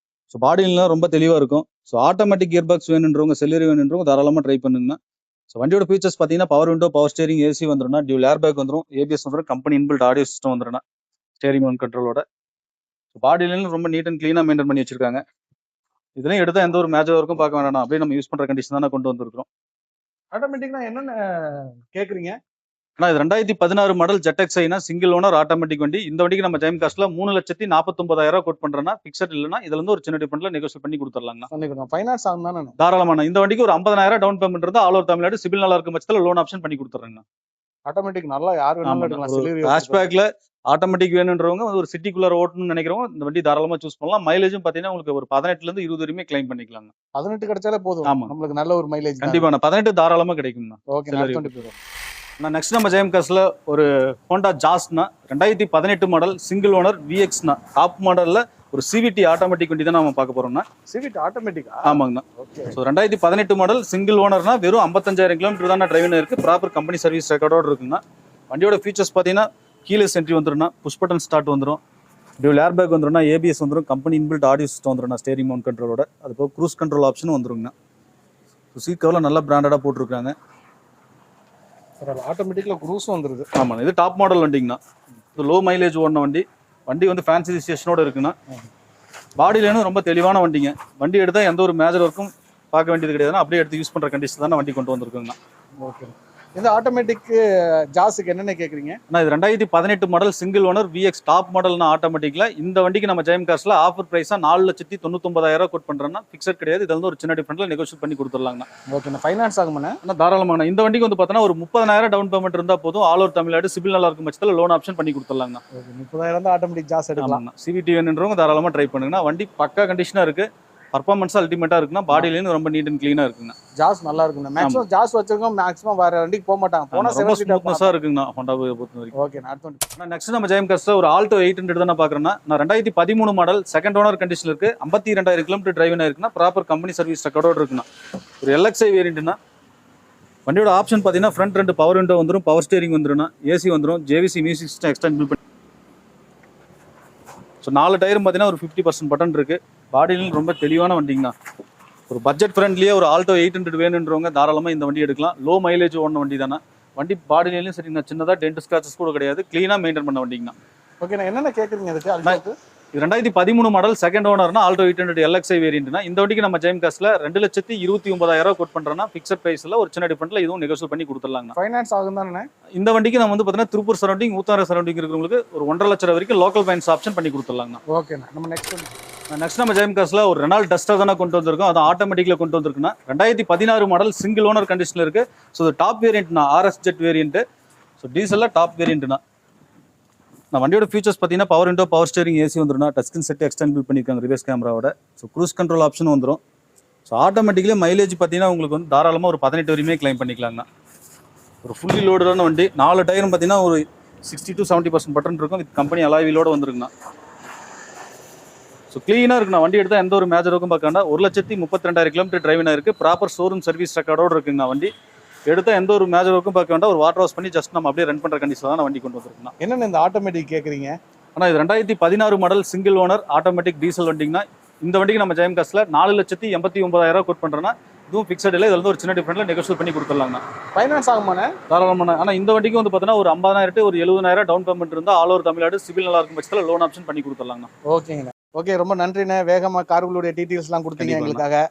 ஸோ பாடிலாம் ரொம்ப தெளிவாக இருக்கும். ஸோ ஆட்டோமேட்டிக் கியர் பாக்ஸ் வேணுன்றவங்க, செல்லரி வேணுன்றவங்க தாராளமாக ட்ரை பண்ணுங்கண்ணா. ஸோ வண்டியோட ஃபீச்சர்ஸ் பார்த்தீங்கன்னா power window, power steering, AC வந்துடும்னா, டியூல் ஏர் பேக் வந்துடும், ஏபிஎஸ் வந்துடும், கம்பெனி இன்பில்ட் ஆடியோ சிஸ்டம் வந்துடும்னா, ஸ்டேரிங் ஒன் கண்ட்ரோலோட. ஸோ பாடிலையும் ரொம்ப நீட் அண்ட் க்ளீனாக மெயின்டைன் பண்ணி வச்சிருக்காங்க. இதெல்லாம் எடுத்தால் எந்த ஒரு மேஜர் ஒர்க்கும் பார்க்க வேண்டாம். அப்படியே நம்ம யூஸ் பண்ணுற கண்டிஷன் தானே கொண்டு வந்திருக்கிறோம். ஆட்டோமேட்டிக்னா என்னென்ன கேட்குறீங்க? ஆனால் இது 2016 மாடல் ஜெட்எக்ஸ்ஐனா சிங்கிள் ஓனர் ஆட்டோமேட்டிக் வண்டி. இந்த வண்டிக்கு நம்ம ஜெயம் காஸ்ட்ல 3,49,000 கோட் பண்றோம்னா ஃபிக்ஸட் இல்லைன்னா இதுல இருந்து ஒரு சின்ன டிஃபரெண்ட்ல நெகோஷியேட் பண்ணி கொடுத்துடலாங்கண்ணா. பண்ணிக்கலாம். ஃபைனான்ஸ் ஆகும் தானே? தாராளமான இந்த வண்டிக்கு ஒரு 50,000 டவுன் பேமெண்ட் இருந்தால் ஆல் ஓவர் தமிழ்நாடு சிபில் நல்லா இருக்கும் பட்சத்தில் லோன் ஆப்ஷன் பண்ணி கொடுத்துறேங்க. ஆட்டோமேட்டிக் நல்லா யார் வேணாலும் எடுக்கலாம். ஹேஷ்பேக்ல ஆட்டோமேட்டிக் வேணுன்றவங்க ஒரு சிட்டிக்குள்ள ஓட்டணும்னு நினைக்கிறவங்க இந்த வண்டி தாராளமா சூஸ் பண்ணலாம். மைலேஜும் பாத்தீங்கன்னா உங்களுக்கு ஒரு 18 இருந்து 20 வரையுமே கிளைம் பண்ணிக்கலாங்க. 18 கிடைச்சாலே போதும். ஆமா, நம்மளுக்கு நல்ல ஒரு மைலேஜ். கண்டிப்பா 18 தாராளமா கிடைக்கும்ண்ணா. ஓகே. நெக்ஸ்ட் நம்ம ஜெயம் காஸ்ட்ல ஒரு ஹோண்டா ஜாஸ்னா 2018 மாடல் சிங்கிள் ஓனர் விஎக்ஸ்னா டாப் மாடல்ல ஒரு சிவிடி ஆட்டோமேட்டிக் வண்டி தான் நம்ம பார்க்க போறோம்னா. சிவிடி ஆட்டோமேட்டிக்கா? ஆமாங்கண்ணா. ஓகே. ஸோ 2018 மாடல் சிங்கிள் ஓனர்னா வெறும் 55,000 கிலோமீட்டர் தான் டிரைவிங் இருக்கு. ப்ராப்பர் கம்பெனி சர்வீஸ் ரெக்கார்டோட இருக்குங்க. வண்டியோட ஃபீச்சர்ஸ் பார்த்தீங்கன்னா கீலெஸ் என்ட்ரி வந்துரும்னா, புஷ் பட்டன் ஸ்டார்ட் வந்துடும், டியூல் ஏர் பேக் வந்துரும்னா, ஏபிஎஸ் வந்துடும், கம்பெனி இன்பில்ட் ஆடியோ சிஸ்டம் வந்துடும், ஸ்டேரிங் மவுண்ட் கண்ட்ரோலோட. அது போக க்ரூஸ் கண்ட்ரோல் ஆப்ஷனும் வந்துருங்கண்ணா. ஸோ சீட் கவர்ல நல்லா பிராண்டடாக போட்டிருக்காங்க. ஆட்டோமேட்டிக்ல க்ரூஸும் வந்துருது. ஆமாண்ணா, இது டாப் மாடல் வண்டிங்கண்ணா. இது லோ மைலேஜ் ஓடின வண்டி. வண்டி வந்து ஃபேன்சி ரிஜிஸ்ட்ரேஷனோட இருக்குண்ணா. பாடியிலேனும் ரொம்ப தெளிவான வண்டிங்க. வண்டி எடுத்தால் எந்த ஒரு மேஜர் ஒர்க்கும் பார்க்க வேண்டியது கிடையாதுன்னா அப்படியே எடுத்து யூஸ் பண்ணுற கண்டிஷன் தானே வண்டி கொண்டு வந்திருக்குங்கண்ணா. ஓகே. இந்த ஆட்டோமேட்டிக் ஜாஸுக்கு என்னென்ன கேட்குறீங்க? நான் இது 2018 model single owner VX top மாடல்னா ஆட்டோமேட்டிக்ல இந்த வண்டிக்கு நம்ம ஜெயம் காஸ்ட்ல ஆஃபர் பிரைஸா 4,99,000 கோட் பண்றோம்னா ஃபிக்ஸட் கிடையாது. இதுல வந்து ஒரு சின்ன டிஃபரெண்ட்ல நெகோஷியேட் பண்ணி கொடுத்துடலாங்கண்ணா. ஓகே. ஃபைனான்ஸ் ஆகுமாண்ணா? தாராளமான இந்த வண்டிக்கு வந்து பார்த்தோன்னா ஒரு 30,000 டவுன் பேமெண்ட் இருந்தா போதும். ஆல் ஓவர் தமிழ்நாடு சிபில் நல்லா இருக்கும் பட்சத்தில் லோன் ஆப்ஷன் பண்ணி கொடுத்துடலாங்கண்ணா. 30,000 தான் ஆட்டோமேட்டிக் ஜாஸ் எடுக்கலாம். சிவிடி வேணுன்றவங்க தாராளமா ட்ரை பண்ணுங்கண்ணா. வண்டி பக்கா கண்டிஷனா இருக்கு, பர்ஃபார்மன்ஸ் அல்டிமேட்டா இருக்குன்னா, பாடியிலேருந்து ரொம்ப நீட் அண்ட் கிளீனா இருக்குங்க. ஜாஸ் நல்லா இருக்குங்க. மேக்ஸிமம் ஜாஸ் வச்சிருக்கோம், மேக்ஸிமம் வேற வண்டிக்கு போக மாட்டாங்க. போனா ரொம்ப ஸ்மூத்னஸா இருக்குங்கண்ணா ஹோண்டாவை பொறுத்த வரைக்கும். ஓகே. அடுத்து நெக்ஸ்ட் நம்ம ஜெயம் காஸ்ட்ல ஒரு ஆல்டோ 800 தான் பாக்குறேன்னா. நான் 2013 மாடல் செகண்ட் ஓனர் கண்டிஷன்ல இருக்கு. 52,000 கிலோமீட்டர் டிரைவ் ஆயிருக்குன்னா, ப்ராப்பர் கம்பெனி சர்வீஸ் ரெக்கார்டோட இருக்குண்ணா. ஒரு எல்எக்ஸ்ஐ வேரியண்ட்னா வண்டியோட ஆப்ஷன் பார்த்தீங்கன்னா ஃப்ரண்ட் 2 பவர் விண்டோ வந்துடும், பவர் ஸ்டேரிங் வந்துடும், ஏசி வந்துடும், ஜேவிசி மியூசிக் சிஸ்டம் எக்ஸ்டெண்ட் பண்ணி. ஸோ 4 டயரும் பார்த்தீங்கன்னா ஒரு 50% பட்டன் இருக்கு. பாடியிலும் ரொம்ப தெளிவான வண்டிங்கண்ணா. ஒரு பட்ஜெட் ஃப்ரெண்ட்லியே ஒரு ஆல்டோ 800 வேணுன்றவங்க தாராளமாக இந்த வண்டி எடுக்கலாம். லோ மைலேஜ் ஓடின வண்டி தானே. வண்டி பாடியிலையும் சரிங்கண்ணா, சின்னதாக டென்ட் ஸ்கிராச்சஸ் கூட கிடையாது, க்ளீனாக மெயின்டைன் பண்ண வண்டிங்கண்ணா. ஓகே. நான் என்னென்ன கேட்குறீங்க இதுக்கு? இது 2013 மாடல் செகண்ட் ஓனர்னா ஆல்டோ 800 எல்எக்ஸ்ஐ வேரியண்ட்னா இந்த வண்டிக்கு நம்ம ஜெயம் காஸ்ட்ல 2,29,000 கோட் பண்றோம்னா ஃபிக்ஸட் பிரைஸ்ல ஒரு சின்ன டிஃபரெண்ட்ல இதுவும் நெகோஷியேட் பண்ணி கொடுத்துடலாங்க. ஃபைனான்ஸ் ஆகும் தானே? இந்த வண்டிக்கு நம்ம வந்து பார்த்தீங்கன்னா திருப்பூர் சரௌண்டிங், ஊத்தார சரௌண்டிங் இருக்கிறவங்களுக்கு ஒரு 1,50,000 லட்சம் வரைக்கும் லோக்கல் ஃபைனான்ஸ் ஆப்ஷன் பண்ணி கொடுத்துடலாங்க. ஓகே. நம்ம நெக்ஸ்ட் நம்ம ஜெயம் காஸ்ட்ல ஒரு ரெனால்ட் டஸ்டர் தானே கொண்டு வந்திருக்கோம். அது ஆட்டோமேட்டிக்ல கொண்டு வந்திருக்குன்னா 2016 மாடல் சிங்கிள் ஓனர் கண்டிஷன்ல இருக்கு. ஸோ டாப் வேரியண்ட்னா ஆர்எஸ் ஜெட் வேரியண்ட். ஸோ டீசல்ல டாப் வேரியண்ட்னா நான் வண்டியோட ஃபீச்சர்ஸ் பார்த்தீங்கன்னா power window, power steering, AC வந்துடும், டச் ஸ்கிரீன் செட் எக்ஸ்டெண்ட் பண்ணியிருக்காங்க ரிவர்ஸ் கேமராவோட. ஸோ க்ரூஸ் கண்ட்ரோல் ஆப்ஷன் வந்துடும். ஸோ ஆட்டோமேட்டிக்லி மைலேஜ் பார்த்தீங்கன்னா உங்களுக்கு வந்து தாராளமாக ஒரு 18 வரையுமே கிளைம் பண்ணிக்கலாங்கண்ணா. ஒரு ஃபுல்லி லோடான வண்டி. 4 டயரும் பார்த்தீங்கன்னா ஒரு 60 to 70% பட்டன் இருக்கும். வித் கம்பெனி அலாய் வீலோட வந்துருக்குண்ணா. ஸோ க்ளீனாக இருக்குண்ணா. வண்டி எடுத்தால் எந்த ஒரு மேஜர் ஒர்க்கும் பார்க்காண்டா 1,32,000 கிலோமீட்டர் டிரைவிங் இருக்கு. ப்ராப்பர் ஷோரூம் சர்வீஸ் ரெக்கார்டோட இருக்குங்கண்ணா. வண்டி எடுத்தால் எந்த ஒரு மேஜர் ஒர்க்கும் பார்க்க வேண்டாம். ஒரு வாட்டர் வாஷ் பண்ணி ஜஸ்ட் நம்ம அப்படியே ரன் பண்ணுற கண்டிஷன் தான் வண்டி கொண்டு வந்துருக்குண்ணா. என்னென்ன இந்த ஆட்டோமேட்டிக் கேட்குறீங்க? ஆனால் இது 2016 model single owner automatic diesel வண்டிங்கன்னா இந்த வண்டிக்கு நம்ம ஜெயம் காஸ்ட்ல 4,89,000 கோட் பண்ணுறோன்னா இதுவும் ஃபிக்ஸட் இல்லை. இதில் வந்து ஒரு சின்ன டிஃபரெண்ட்ல நெகோஷியேட் பண்ணி கொடுத்துடலாங்கண்ணா. ஃபைனான்ஸ் ஆகுமாண்ணே? தாராளமான. ஆனால் இந்த வண்டிக்கு வந்து பார்த்தீங்கன்னா ஒரு 50,000 to ஒரு 70,000 டவுன் பேமெண்ட் இருந்தால் ஆல் ஓவர் தமிழ்நாடு சிபில் நல்லா இருக்கும் பட்சத்தில் லோன் ஆப்ஷன் பண்ணி கொடுத்துடலாங்கண்ணா. ஓகேங்கண்ணா. ஓகே. ரொம்ப நன்றிண்ணே. வேகமாக கார்களுடைய டீட்டெயில்ஸ்லாம் கொடுத்தீங்க எங்களுக்காக.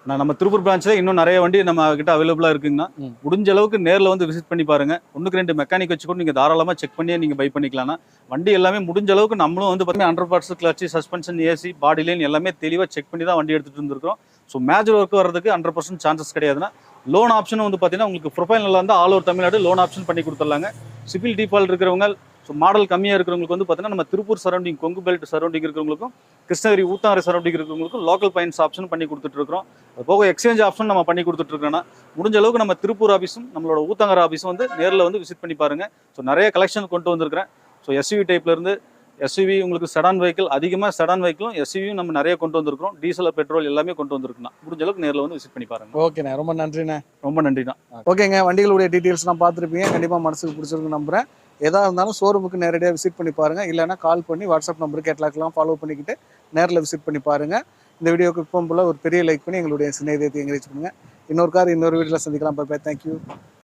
நம்ம திருப்பூர் பிரான்ச்ல இன்னும் நிறைய வண்டி நம்ம கிட்ட அவைலபிளா இருக்குங்கண்ணா. முடிஞ்ச அளவுக்கு நேரில் வந்து விசிட் பண்ணி பாருங்க. 1-2 மெக்கானிக் வச்சு கூட நீங்க தாராளமா செக் பண்ணியே நீங்க பை பண்ணிக்கலாம். வண்டி எல்லாமே முடிஞ்ச அளவுக்கு நம்மளும் வந்து பார்த்தீங்கன்னா 100% கிளட்ச், சஸ்பென்ஷன், ஏசி, பாடி லைன் எல்லாமே தெளிவாக செக் பண்ணி தான் வண்டி எடுத்துட்டு இருந்திருக்கோம். ஸோ மேஜர் ஒர்க் வர்றதுக்கு 100% சான்சஸ் கிடையாதுன்னா. லோன் ஆப்ஷனும் வந்து பார்த்தீங்கன்னா உங்களுக்கு ப்ரொஃபைல் நல்லா இருந்தால் all over Tamil Nadu loan option பண்ணி கொடுத்துடலாங்க. சிபில் டிஃபால்ட் இருக்கிறவங்க, ஸோ மாடல் கம்மியாக இருக்கிறவங்களுக்கு வந்து பார்த்தீங்கன்னா நம்ம Tiruppur surrounding, Kongu belt surrounding இருக்கிறவங்களுக்கும், கிருஷ்ணகிரி, ஊத்தாறு சரௌண்டிங் இருக்கிறவங்களுக்கும் லோக்கல் ஃபைனான்ஸ் ஆப்ஷன் பண்ணி கொடுத்துட்ருக்கோம். அது போக எக்ஸ்சேஞ்ச் ஆப்ஷன் நம்ம பண்ணி கொடுத்துட்ருக்கோம்னா முடிஞ்ச அளவுக்கு நம்ம திருப்பூர் ஆஃபீஸும் நம்மளோட ஊத்தங்கர ஆஃபீஸும் வந்து நேரில் வந்து விசிட் பண்ணி பாருங்கள். ஸோ நிறைய கலெக்ஷன் கொண்டு வந்திருக்கிறேன். ஸோ எஸ்யூவி டைப்லேருந்து எஸ்யூவி உங்களுக்கு செடான் வெஹிக்கிள், அதிகமாக செடான் வெஹிக்கிளும் எஸ்யூவியும் நம்ம நிறைய கொண்டு வந்திருக்கிறோம். டீசல், பெட்ரோல் எல்லாமே கொண்டு வந்திருக்குண்ணா. முடிஞ்ச அளவுக்கு நேரில் வந்து விசிட் பண்ணி பாருங்க. ஓகேண்ணே. ரொம்ப நன்றிண்ணே. ரொம்ப நன்றிண்ணா. ஓகேங்க. வண்டிகளுடைய டீட்டெயில்ஸ்லாம் பார்த்துருப்பீங்க. கண்டிப்பாக மனசுக்கு பிடிச்சிருக்கு நம்புறேன். எதாக இருந்தாலும் ஷோரூமுக்கு நேரடியாக விசிட் பண்ணி பாருங்கள். இல்லைனா கால் பண்ணி வாட்ஸ்அப் நம்பருக்கு கேட்லாக்கெல்லாம் ஃபாலோ பண்ணிக்கிட்டு நேரில் விசிட் பண்ணி பாருங்கள். இந்த வீடியோக்கு இப்போ போல் ஒரு பெரிய லைக் பண்ணி எங்களுடைய சின்ன இதயத்தை என்கரேஜ் பண்ணுங்கள். இன்னொரு வீடியோவில் சந்திக்கலாம். பை. தேங்க்யூ.